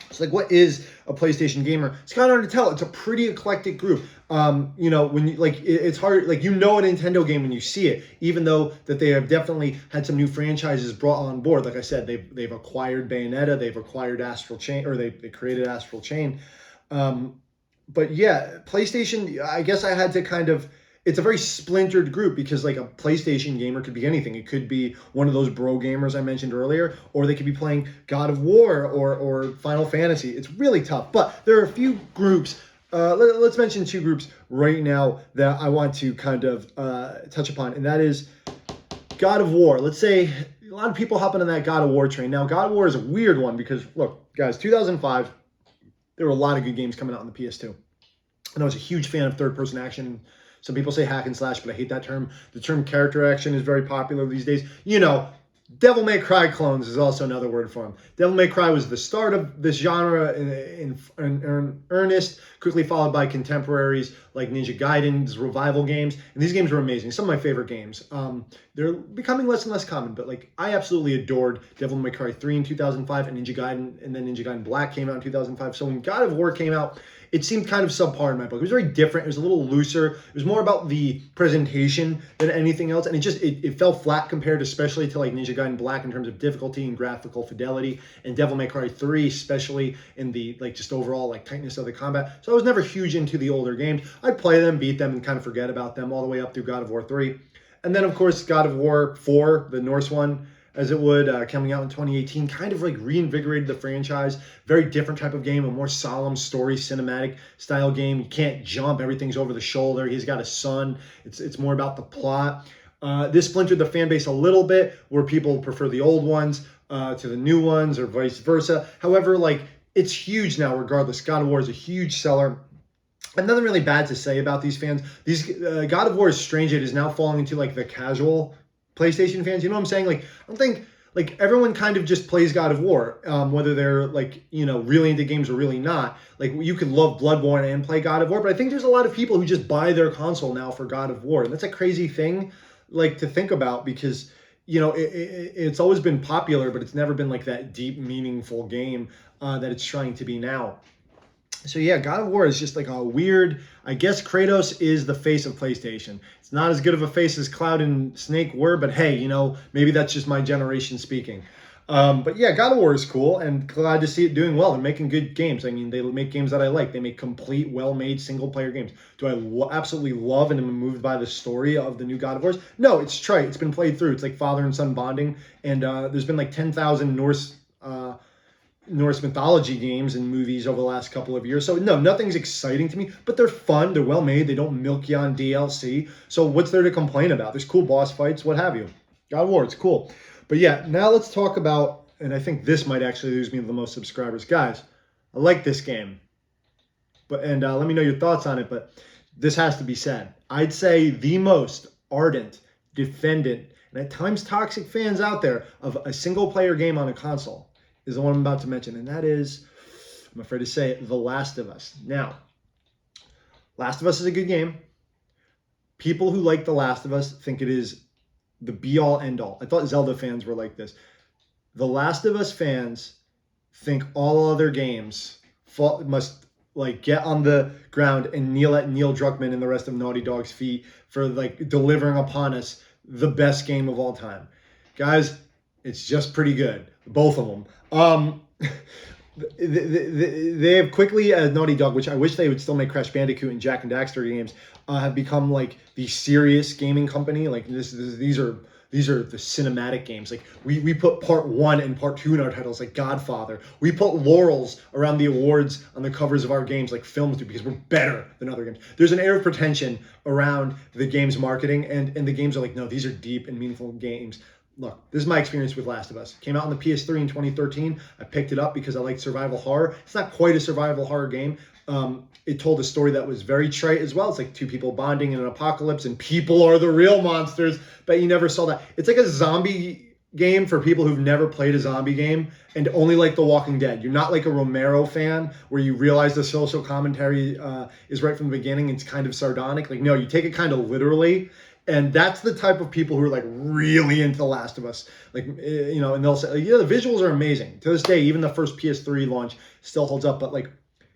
It's like, what is a PlayStation gamer? It's kind of hard to tell. It's a pretty eclectic group. You know, when you like, it's hard. Like, you know, a Nintendo game when you see it. Even though that they have definitely had some new franchises brought on board. Like I said, they've acquired Bayonetta, they've acquired Astral Chain, or they created Astral Chain. But yeah, PlayStation. I guess I had to kind of. It's a very splintered group because like a PlayStation gamer could be anything. It could be one of those bro gamers I mentioned earlier, or they could be playing God of War or Final Fantasy. It's really tough, but there are a few groups. Let's mention two groups right now that I want to kind of touch upon, and that is God of War. Let's say a lot of people hopping on that God of War train. Now, God of War is a weird one because, look, guys, 2005, there were a lot of good games coming out on the PS2. And I was a huge fan of third-person action. Some people say hack and slash, but I hate that term. The term character action is very popular these days. You know, Devil May Cry clones is also another word for them. Devil May Cry was the start of this genre in earnest, quickly followed by contemporaries like Ninja Gaiden's revival games. And these games were amazing. Some of my favorite games. They're becoming less and less common, but like I absolutely adored Devil May Cry 3 in 2005 and Ninja Gaiden, and then Ninja Gaiden Black came out in 2005. So when God of War came out, it seemed kind of subpar in my book. It was very different. It was a little looser. It was more about the presentation than anything else. And it fell flat compared especially to like Ninja Gaiden Black in terms of difficulty and graphical fidelity, and Devil May Cry 3, especially in the like just overall like tightness of the combat. So I was never huge into the older games. I'd play them, beat them, and kind of forget about them all the way up through God of War 3. And then of course God of War 4, the Norse one, as it would, coming out in 2018, kind of like reinvigorated the franchise. Very different type of game, a more solemn story, cinematic style game. You can't jump, everything's over the shoulder. He's got a son. It's more about the plot. This splintered the fan base a little bit, where people prefer the old ones to the new ones, or vice versa. However, like it's huge now. Regardless, God of War is a huge seller. And nothing really bad to say about these fans. These God of War is strange. It is now falling into like the casual PlayStation fans. You know what I'm saying? Like, I don't think like everyone kind of just plays God of War, whether they're like, you know, really into games or really not. Like you could love Bloodborne and play God of War, but I think there's a lot of people who just buy their console now for God of War. And that's a crazy thing like to think about, because you know, it's always been popular, but it's never been like that deep, meaningful game that it's trying to be now. So yeah, God of War is just like a weird, I guess Kratos is the face of PlayStation. It's not as good of a face as Cloud and Snake were, but hey, you know, maybe that's just my generation speaking. But yeah, God of War is cool, and glad to see it doing well. They're making good games. I mean, they make games that I like. They make complete, well-made single-player games. Do I absolutely love and am moved by the story of the new God of Wars? No, it's trite. It's been played through. It's like father and son bonding, and there's been like 10,000 Norse mythology games and movies over the last couple of years. So no, nothing's exciting to me, but they're fun. They're well made. They don't milk you on DLC. So what's there to complain about? There's cool boss fights, what have you. God of War, it's cool. But yeah, now let's talk about, and I think this might actually lose me the most subscribers. Guys, I like this game. But let me know your thoughts on it, but this has to be said. I'd say the most ardent, defendant, and at times toxic fans out there of a single player game on a console is the one I'm about to mention, and that is, I'm afraid to say it, The Last of Us. Now, Last of Us is a good game. People who like The Last of Us think it is the be-all, end-all. I thought Zelda fans were like this. The Last of Us fans think all other games must like get on the ground and kneel at Neil Druckmann and the rest of Naughty Dog's feet for like delivering upon us the best game of all time. Guys, it's just pretty good. Both of them. They have quickly, as Naughty Dog, which I wish they would still make Crash Bandicoot and Jack and Daxter games, have become like the serious gaming company. Like these are the cinematic games. Like we put part 1 and part 2 in our titles, like Godfather. We put laurels around the awards on the covers of our games, like films do, because we're better than other games. There's an air of pretension around the game's marketing, and the games are like, no, these are deep and meaningful games. Look, this is my experience with Last of Us. It came out on the PS3 in 2013. I picked it up because I liked survival horror. It's not quite a survival horror game. It told a story that was very trite as well. It's like two people bonding in an apocalypse, and people are the real monsters, but you never saw that. It's like a zombie game for people who've never played a zombie game and only like The Walking Dead. You're not like a Romero fan where you realize the social commentary is right from the beginning. It's kind of sardonic. Like, no, you take it kind of literally. And that's the type of people who are like really into The Last of Us. Like, you know, and they'll say, like, yeah, the visuals are amazing. To this day, even the first PS3 launch still holds up. But like,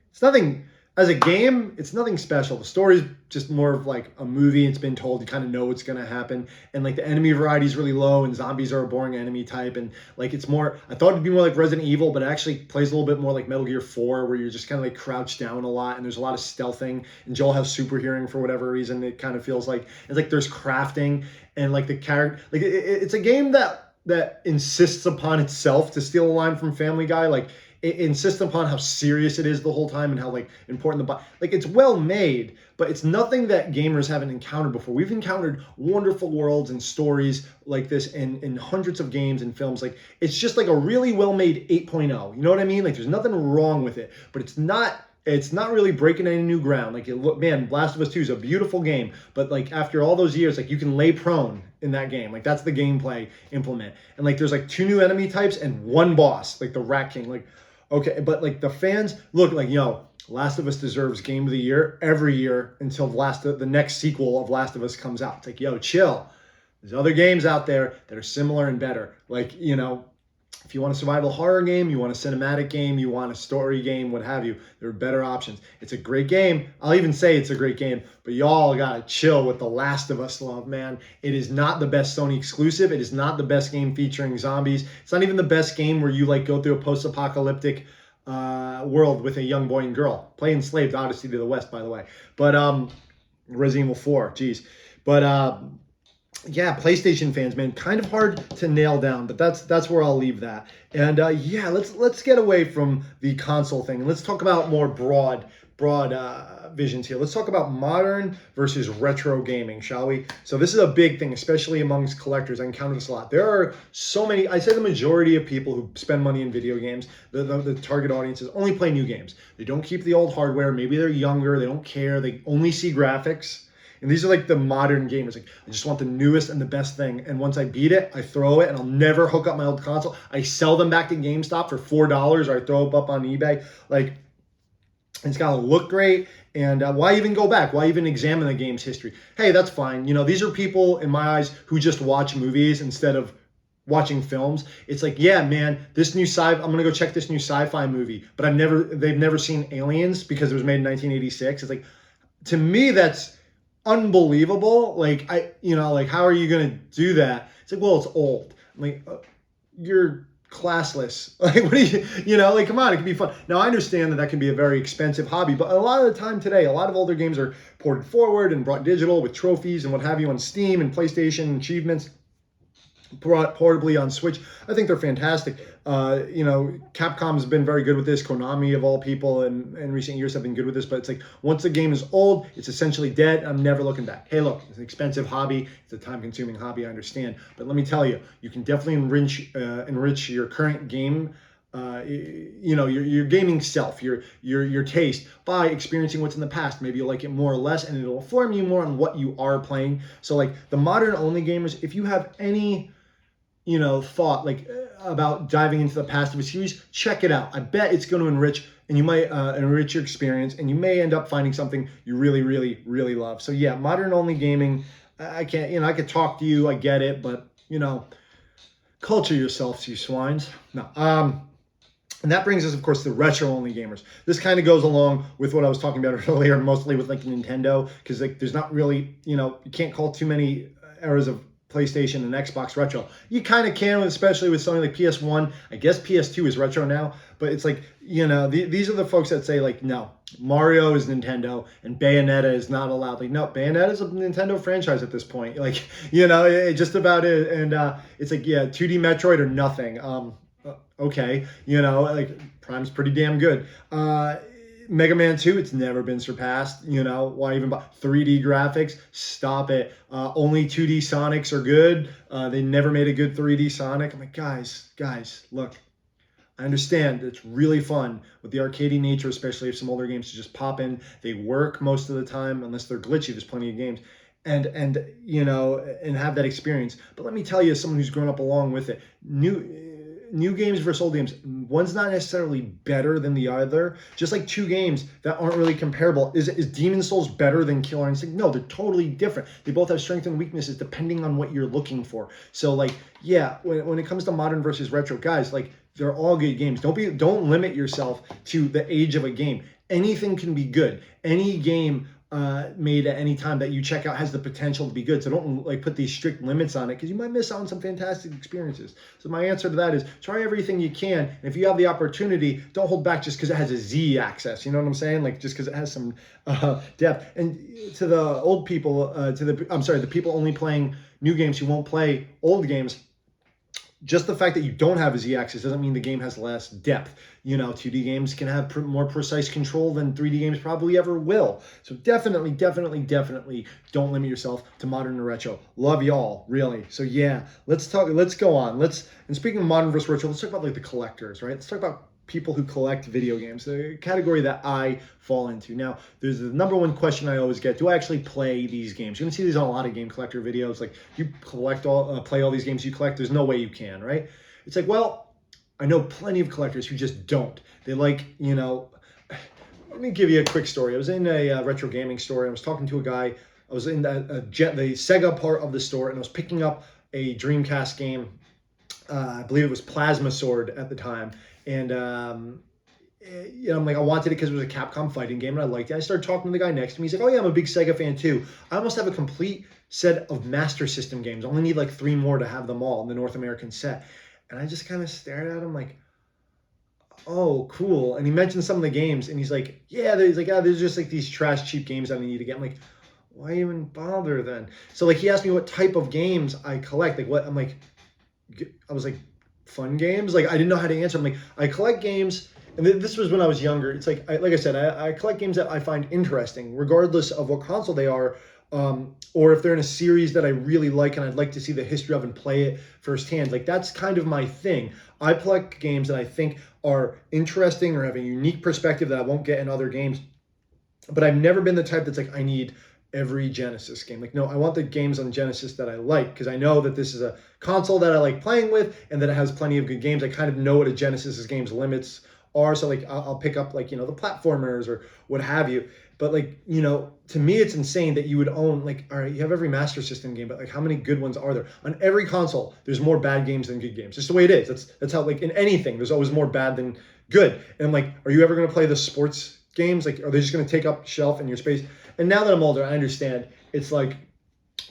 it's nothing, as a game, it's nothing special. The story's just more of like a movie. It's been told. You kind of know what's going to happen. And like the enemy variety is really low, and zombies are a boring enemy type. And like, it's more, I thought it'd be more like Resident Evil, but it actually plays a little bit more like Metal Gear 4, where you're just kind of like crouched down a lot, and there's a lot of stealthing. And Joel has super hearing for whatever reason. It kind of feels like, it's like there's crafting, and like the character, like it's a game that insists upon itself, to steal a line from Family Guy. Like, it insists upon how serious it is the whole time and how like important like it's well made, but it's nothing that gamers haven't encountered before. We've encountered wonderful worlds and stories like this in hundreds of games and films. Like, it's just like a really well made 8.0. You know what I mean? Like, there's nothing wrong with it, but it's not It's not really breaking any new ground. Like, man, Last of Us 2 is a beautiful game, but like after all those years, like you can lay prone in that game. Like that's the gameplay implement. And like there's like 2 new enemy types and 1 boss, like the Rat King. Like, okay, but like the fans look like, Last of Us deserves Game of the Year every year until the next sequel of Last of Us comes out. It's like, chill. There's other games out there that are similar and better. Like, if you want a survival horror game, you want a cinematic game, you want a story game, what have you, there are better options. It's a great game. I'll even say it's a great game, but y'all gotta chill with The Last of Us love, man. It is not the best Sony exclusive. It is not the best game featuring zombies. It's not even the best game where you like go through a post-apocalyptic world with a young boy and girl. Play Enslaved Odyssey to the West, by the way. But Resident Evil 4, geez. But yeah, PlayStation fans, man, kind of hard to nail down, but that's where I'll leave that. And yeah, let's get away from the console thing and let's talk about more broad visions here. Let's talk about modern versus retro gaming, shall we? So this is a big thing, especially amongst collectors. I encounter this a lot. There are so many, I'd say the majority of people who spend money in video games, the target audiences only play new games. They don't keep the old hardware. Maybe they're younger. They don't care. They only see graphics. And these are like the modern gamers. Like, I just want the newest and the best thing. And once I beat it, I throw it and I'll never hook up my old console. I sell them back to GameStop for $4 or I throw it up on eBay. Like, it's got to look great. And why even go back? Why even examine the game's history? Hey, that's fine. These are people, in my eyes, who just watch movies instead of watching films. It's like, yeah, man, I'm going to go check this new sci-fi movie. But they've never seen Aliens because it was made in 1986. It's like, to me, that's unbelievable. Like, how are you going to do that? It's like, well, it's old. I'm like, you're classless. Like, what do you, come on, it can be fun. Now, I understand that can be a very expensive hobby, but a lot of the time today, a lot of older games are ported forward and brought digital with trophies and what have you on Steam and PlayStation achievements, brought portably on Switch. I think they're fantastic. Capcom's been very good with this. Konami, of all people, in recent years have been good with this. But it's like, once the game is old, it's essentially dead. I'm never looking back. Hey, look, it's an expensive hobby. It's a time-consuming hobby, I understand. But let me tell you, you can definitely enrich your current game, your gaming self, your taste by experiencing what's in the past. Maybe you'll like it more or less, and it'll inform you more on what you are playing. So like the modern-only gamers, if you have any thought about diving into the past of a series, check it out. I bet it's going to enrich, and you might enrich your experience, and you may end up finding something you really, really, really love. So yeah, modern only gaming. I can't, I could talk to you. I get it, but culture yourselves, you swines. No. And that brings us, of course, to retro-only gamers. This kind of goes along with what I was talking about earlier, mostly with like Nintendo, because like there's not really, you can't call too many eras of PlayStation and Xbox retro. You kind of can, especially with something like PS1. I guess PS2 is retro now, but it's like, these are the folks that say like, no, Mario is Nintendo and Bayonetta is not allowed. Like, no, Bayonetta is a Nintendo franchise at this point. Like, it just about is. And it's like, yeah, 2D Metroid or nothing. Okay, like Prime's pretty damn good. Mega Man 2, it's never been surpassed. Why even buy 3D graphics? Stop it. Only 2D Sonics are good. They never made a good 3D Sonic. I'm like, guys, look, I understand it's really fun with the arcadey nature, especially if some older games to just pop in. They work most of the time, unless they're glitchy. There's plenty of games. And have that experience. But let me tell you, as someone who's grown up along with it, new games versus old games, one's not necessarily better than the other. Just like two games that aren't really comparable. Is Demon's Souls better than Killer Instinct? No, they're totally different. They both have strengths and weaknesses depending on what you're looking for. So like, yeah, when it comes to modern versus retro, guys, like they're all good games. Don't limit yourself to the age of a game. Anything can be good. Any game made at any time that you check out has the potential to be good. So don't like put these strict limits on it, because you might miss out on some fantastic experiences. So my answer to that is try everything you can. And if you have the opportunity, don't hold back just because it has a Z axis. You know what I'm saying? Like just because it has some depth. And to the old people, the people only playing new games who won't play old games, just the fact that you don't have a Z-axis doesn't mean the game has less depth. 2D games can have more precise control than 3D games probably ever will. So definitely don't limit yourself to modern and retro. Love y'all, really. So yeah, let's go on. And speaking of modern versus retro, let's talk about like the collectors, right? Let's talk about people who collect video games, the category that I fall into. Now, there's the number one question I always get: do I actually play these games? You're gonna see these on a lot of game collector videos. Like, you play all these games you collect. There's no way you can, right? It's like, well, I know plenty of collectors who just don't. They like, let me give you a quick story. I was in a retro gaming store. And I was talking to a guy. I was in the Sega part of the store, and I was picking up a Dreamcast game. I believe it was Plasma Sword at the time. And, I'm like, I wanted it because it was a Capcom fighting game, and I liked it. I started talking to the guy next to me. He's like, oh, yeah, I'm a big Sega fan, too. I almost have a complete set of Master System games. I only need like 3 more to have them all in the North American set. And I just kind of stared at him like, oh, cool. And he mentioned some of the games, and he's like, there's just like these trash, cheap games that I need to get. I'm like, why even bother then? So like, he asked me what type of games I collect. Like, what? I was like, fun games? Like, I didn't know how to answer. I'm like, I collect games, and this was when I was younger. It's like, like I said, I collect games that I find interesting, regardless of what console they are, or if they're in a series that I really like and I'd like to see the history of and play it firsthand. Like, that's kind of my thing. I collect games that I think are interesting or have a unique perspective that I won't get in other games. But I've never been the type that's like, I need every Genesis game. Like, no, I want the games on Genesis that I like, because I know that this is a console that I like playing with and that it has plenty of good games. I kind of know what a Genesis game's limits are. So like, I'll pick up like, the platformers or what have you. But like, to me, it's insane that you would own, like, all right, you have every Master System game, but like, how many good ones are there? On every console, there's more bad games than good games. Just the way it is. That's how, like, in anything, there's always more bad than good. And I'm like, are you ever going to play the sports games? Like, are they just going to take up shelf in your space? And now that I'm older, I understand. It's like,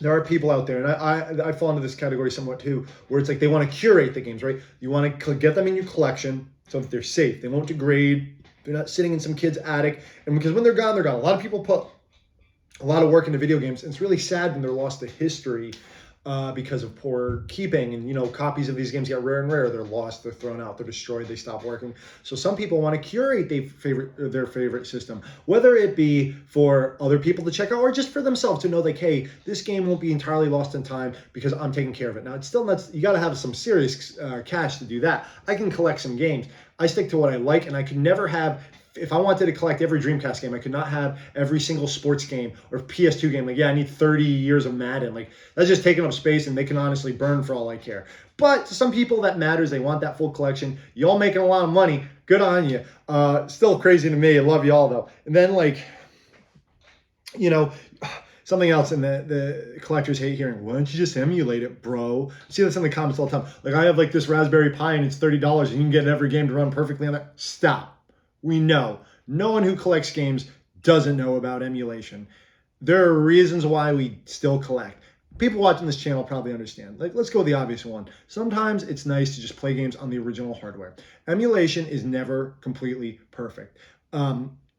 there are people out there, and I fall into this category somewhat too, where it's like they want to curate the games, right? You want to get them in your collection so that they're safe. They won't degrade. They're not sitting in some kid's attic. And because when they're gone, they're gone. A lot of people put a lot of work into video games, and it's really sad when they're lost to history because of poor keeping. And, copies of these games get rare and rare. They're lost, they're thrown out, they're destroyed, they stop working. So some people want to curate their favorite system, whether it be for other people to check out or just for themselves to know, like, hey, this game won't be entirely lost in time because I'm taking care of it. Now, it's still not, you got to have some serious cash to do that. I can collect some games. I stick to what I like, and I could never have, if I wanted to collect every Dreamcast game, I could not have every single sports game or PS2 game. Like, yeah, I need 30 years of Madden. Like, that's just taking up space, and they can honestly burn for all I care. But to some people, that matters. They want that full collection. Y'all making a lot of money. Good on you. Still crazy to me. I love y'all, though. And then, like, something else, and the collectors hate hearing, why don't you just emulate it, bro? I see this in the comments all the time. Like, I have like this Raspberry Pi and it's $30 and you can get every game to run perfectly on that. Stop. We know. No one who collects games doesn't know about emulation. There are reasons why we still collect. People watching this channel probably understand. Like, let's go with the obvious one. Sometimes it's nice to just play games on the original hardware. Emulation is never completely perfect.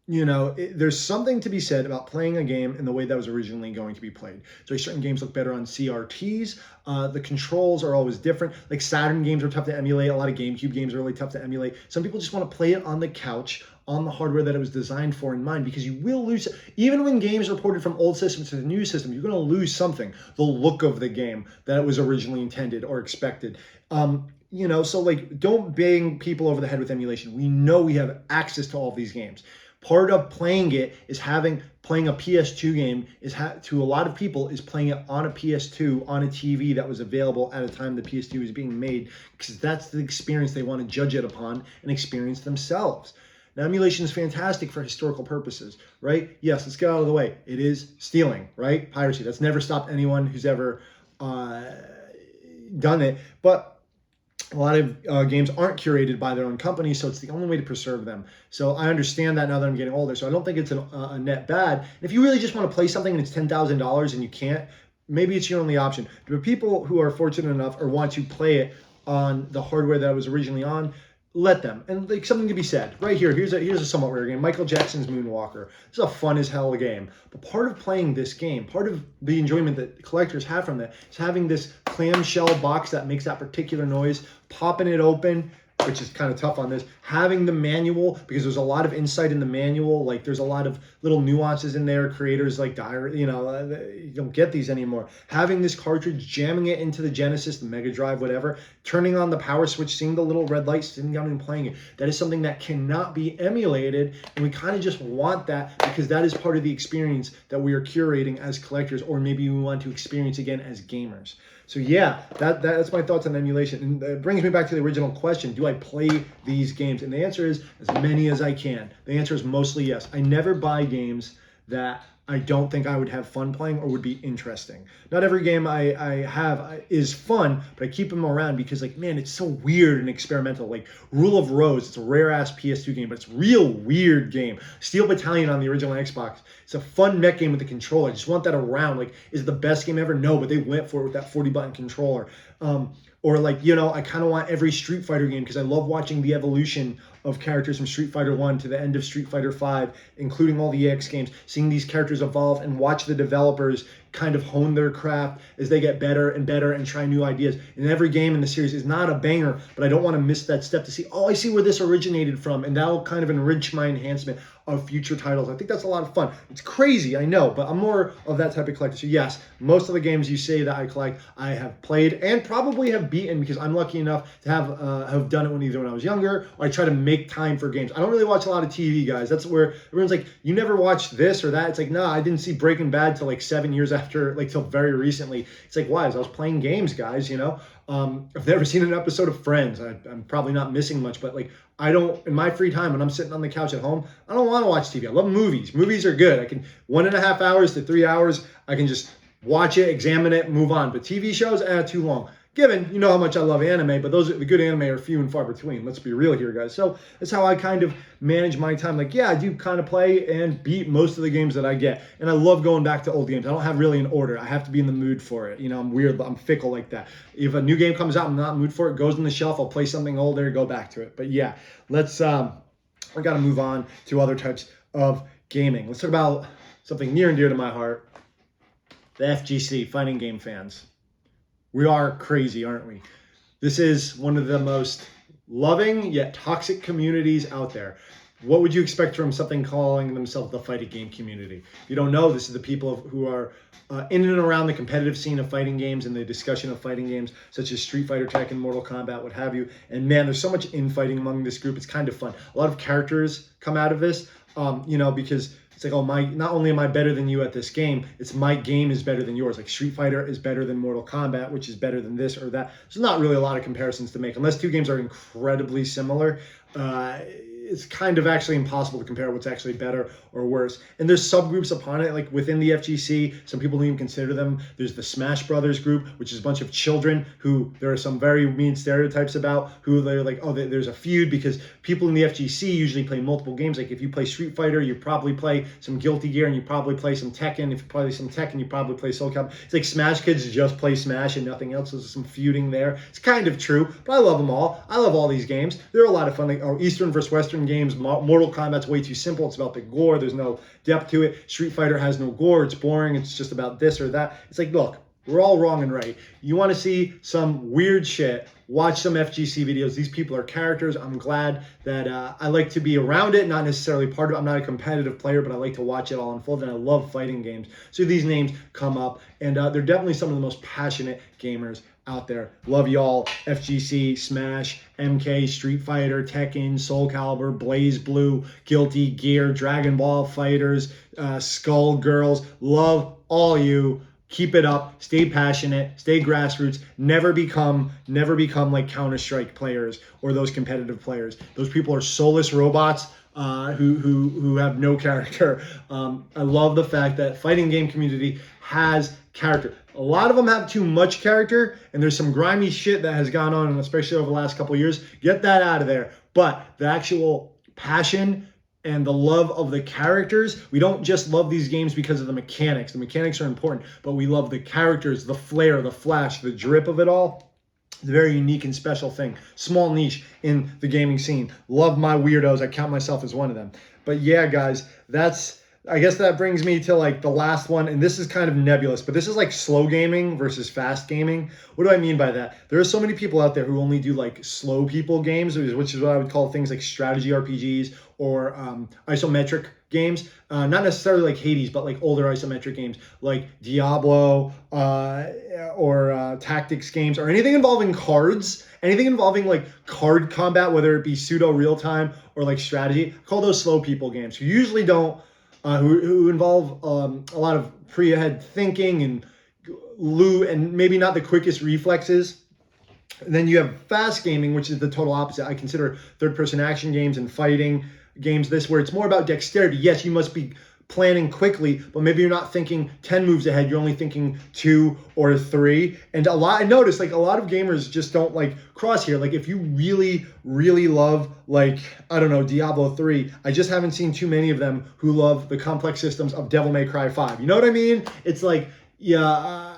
There's something to be said about playing a game in the way that was originally going to be played. So certain games look better on CRTs. The controls are always different. Like Saturn games are tough to emulate. A lot of GameCube games are really tough to emulate. Some people just want to play it on the couch on the hardware that it was designed for in mind, because you will lose, even when games are ported from old systems to the new system, you're going to lose something, the look of the game that it was originally intended or expected. So like, don't bang people over the head with emulation. We know we have access to all of these games. Part of playing it is playing a PS2 game to a lot of people is playing it on a PS2 on a TV that was available at a time the PS2 was being made, because that's the experience they want to judge it upon and experience themselves. Now, emulation is fantastic for historical purposes, right? Yes, let's get out of the way. It is stealing, right? Piracy. That's never stopped anyone who's ever done it. But a lot of games aren't curated by their own company, so it's the only way to preserve them. So I understand that now that I'm getting older. So I don't think it's a net bad. And if you really just want to play something and it's $10,000 and you can't, maybe it's your only option. But people who are fortunate enough or want to play it on the hardware that it was originally on, let them. And like, something to be said right here. Here's a somewhat rare game, Michael Jackson's Moonwalker. This is a fun as hell game. But part of playing this game, part of the enjoyment that collectors have from that, is having this clamshell box that makes that particular noise, popping it open, which is kind of tough on this, having the manual, because there's a lot of insight in the manual. Like there's a lot of little nuances in there. Creators like diary, you don't get these anymore. Having this cartridge, jamming it into the Genesis, the Mega Drive, whatever, turning on the power switch, seeing the little red light, sitting down and playing it. That is something that cannot be emulated, and we kind of just want that because that is part of the experience that we are curating as collectors, or maybe we want to experience again as gamers. So yeah, that's my thoughts on emulation. And it brings me back to the original question, do I play these games? And the answer is as many as I can. The answer is mostly yes. I never buy games that I don't think I would have fun playing or would be interesting. Not every game I have is fun, but I keep them around because, like, man, it's so weird and experimental. Like Rule of Rose, it's a rare-ass PS2 game, but it's a real weird game. Steel Battalion on the original Xbox, it's a fun mech game with the controller. I just want that around. Like, is it the best game ever? No, but they went for it with that 40-button controller. Or like, I kind of want every Street Fighter game because I love watching the evolution of characters from Street Fighter 1 to the end of Street Fighter 5, including all the EX games, seeing these characters evolve and watch the developers kind of hone their craft as they get better and better and try new ideas. And every game in the series is not a banger, but I don't want to miss that step to see, I see where this originated from, and that'll kind of enrich my enhancement of future titles. I think that's a lot of fun. It's crazy, I know, but I'm more of that type of collector. So yes, most of the games you say that I collect, I have played and probably have beaten because I'm lucky enough to have done it either when I was younger, or I try to make time for games. I don't really watch a lot of TV, guys. That's where everyone's like, you never watched this or that. It's like, nah, I didn't see Breaking Bad till like 7 years after, like till very recently. It's like, why? I was playing games, guys, I've never seen an episode of Friends. I'm probably not missing much, but like, I don't, in my free time when I'm sitting on the couch at home, I don't want to watch TV. I love movies. Movies are good. I can 1.5 hours to 3 hours. I can just watch it, examine it, move on. But TV shows, too long. Given, you know how much I love anime, but the good anime are few and far between. Let's be real here, guys. So that's how I kind of manage my time. Like, yeah, I do kind of play and beat most of the games that I get. And I love going back to old games. I don't have really an order. I have to be in the mood for it. I'm weird. I'm fickle like that. If a new game comes out, I'm not in the mood for it, goes on the shelf, I'll play something older, go back to it. But yeah, let's, I got to move on to other types of gaming. Let's talk about something near and dear to my heart, the FGC, fighting game fans. We are crazy, aren't we? This is one of the most loving yet toxic communities out there. What would you expect from something calling themselves the fighting game community? If you don't know, this is the people who are in and around the competitive scene of fighting games and the discussion of fighting games, such as Street Fighter, Tekken, Mortal Kombat, what have you. And man, there's so much infighting among this group. It's kind of fun. A lot of characters come out of this, because it's like, not only am I better than you at this game, it's my game is better than yours. Like Street Fighter is better than Mortal Kombat, which is better than this or that. There's not really a lot of comparisons to make. Unless two games are incredibly similar, it's kind of actually impossible to compare what's actually better or worse. And there's subgroups upon it, like within the FGC, some people don't even consider them. There's the Smash Brothers group, which is a bunch of children who there are some very mean stereotypes about, who they're like, there's a feud because people in the FGC usually play multiple games. Like if you play Street Fighter, you probably play some Guilty Gear and you probably play some Tekken. If you play some Tekken, you probably play Soul Calibur. It's like Smash kids just play Smash and nothing else. There's some feuding there. It's kind of true, but I love them all. I love all these games. They're a lot of fun. Like Eastern versus Western games. Mortal Kombat's way too simple. It's about the gore. There's no depth to it. Street Fighter has no gore. It's boring. It's just about this or that. It's like, look, we're all wrong and right. You want to see some weird shit, watch some FGC videos. These people are characters. I'm glad that I like to be around it, not necessarily part of it. I'm not a competitive player, but I like to watch it all unfold, and I love fighting games. So these names come up, and they're definitely some of the most passionate gamers out there. Love y'all. FGC, Smash, MK, Street Fighter, Tekken, Soul Calibur, Blaze Blue, Guilty Gear, Dragon Ball Fighters, Skull Girls. Love all you. Keep it up. Stay passionate. Stay grassroots. Never become like Counter-Strike players or those competitive players. Those people are soulless robots who have no character. I love the fact that fighting game community has character. A lot of them have too much character, and there's some grimy shit that has gone on, especially over the last couple of years. Get that out of there. But the actual passion and the love of the characters, we don't just love these games because of the mechanics. The mechanics are important, but we love the characters, the flair, the flash, the drip of it all. It's a very unique and special thing. Small niche in the gaming scene. Love my weirdos. I count myself as one of them. But yeah, guys, that's I guess that brings me to like the last one, and this is kind of nebulous, but this is like slow gaming versus fast gaming. What do I mean by that? There are so many people out there who only do like slow people games, which is what I would call things like strategy RPGs or isometric games. Not necessarily like Hades, but like older isometric games like Diablo or tactics games or anything involving cards, anything involving like card combat, whether it be pseudo real time or like strategy. I call those slow people games who usually don't who involve a lot of pre-ahead thinking and maybe not the quickest reflexes. And then you have fast gaming, which is the total opposite. I consider third-person action games and fighting games where it's more about dexterity. Yes, you must be planning quickly, but maybe you're not thinking 10 moves ahead. You're only thinking 2 or 3. And I noticed like a lot of gamers just don't like cross here. Like if you really, really love like, I don't know, Diablo 3, I just haven't seen too many of them who love the complex systems of Devil May Cry 5. You know what I mean? It's like, yeah,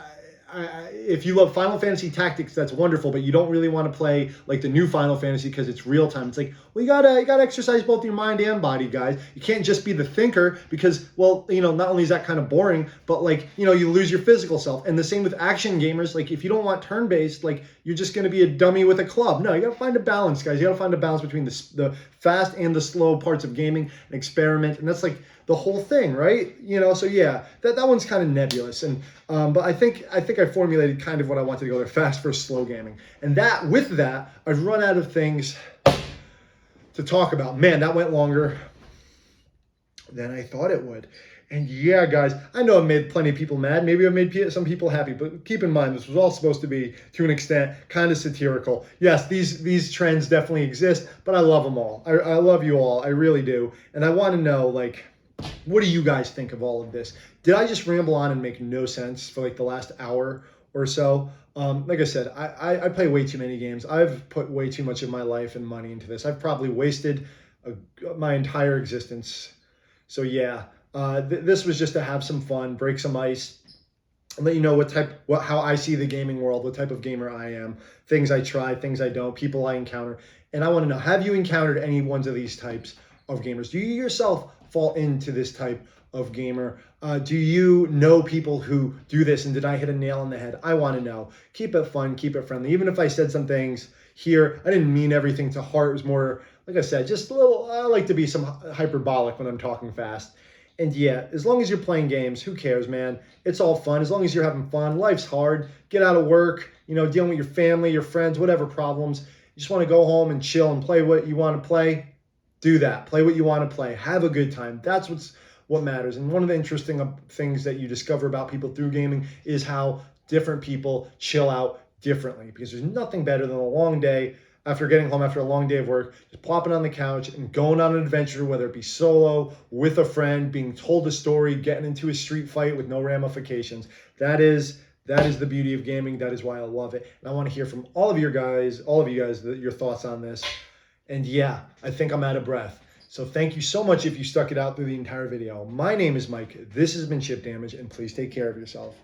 if you love Final Fantasy Tactics, that's wonderful, but you don't really want to play like the new Final Fantasy because it's real time. It's like, well, you gotta exercise both your mind and body, guys. You can't just be the thinker because, well, not only is that kind of boring, but like, you lose your physical self. And the same with action gamers. Like, if you don't want turn-based, like you're just gonna be a dummy with a club. No, you gotta find a balance, guys. You gotta find a balance between the fast and the slow parts of gaming and experiment, and that's like the whole thing, right? So yeah, that one's kind of nebulous, and but I think I formulated kind of what I wanted to go there: fast versus slow gaming. And with that, I've run out of things to talk about. Man, that went longer than I thought it would. And yeah, guys, I know I made plenty of people mad. Maybe I made some people happy, but keep in mind, this was all supposed to be, to an extent, kind of satirical. Yes, these trends definitely exist, but I love them all. I love you all. I really do. And I want to know, like, what do you guys think of all of this? Did I just ramble on and make no sense for like the last hour or so? Like I said, I play way too many games. I've put way too much of my life and money into this. I've probably wasted my entire existence. So yeah, this was just to have some fun, break some ice, and let you know how I see the gaming world, what type of gamer I am, things I try, things I don't, people I encounter. And I want to know, have you encountered any ones of these types of gamers? Do you yourself fall into this type of gamer? Do you know people who do this, and did I hit a nail on the head? I want to know. Keep it fun, keep it friendly. Even if I said some things here, I didn't mean everything to heart. It was more, like I said, just a little, I like to be some hyperbolic when I'm talking fast. And yeah, as long as you're playing games, who cares, man? It's all fun. As long as you're having fun, life's hard. Get out of work, dealing with your family, your friends, whatever problems. You just want to go home and chill and play what you want to play. Do that. Play what you want to play. Have a good time. That's what matters. And one of the interesting things that you discover about people through gaming is how different people chill out differently, because there's nothing better than a long day after getting home after a long day of work, just plopping on the couch and going on an adventure, whether it be solo, with a friend, being told a story, getting into a street fight with no ramifications. That is the beauty of gaming. That is why I love it. And I want to hear from all of you guys, your thoughts on this. And yeah, I think I'm out of breath. So thank you so much if you stuck it out through the entire video. My name is Mike. This has been Chip Damage, and please take care of yourself.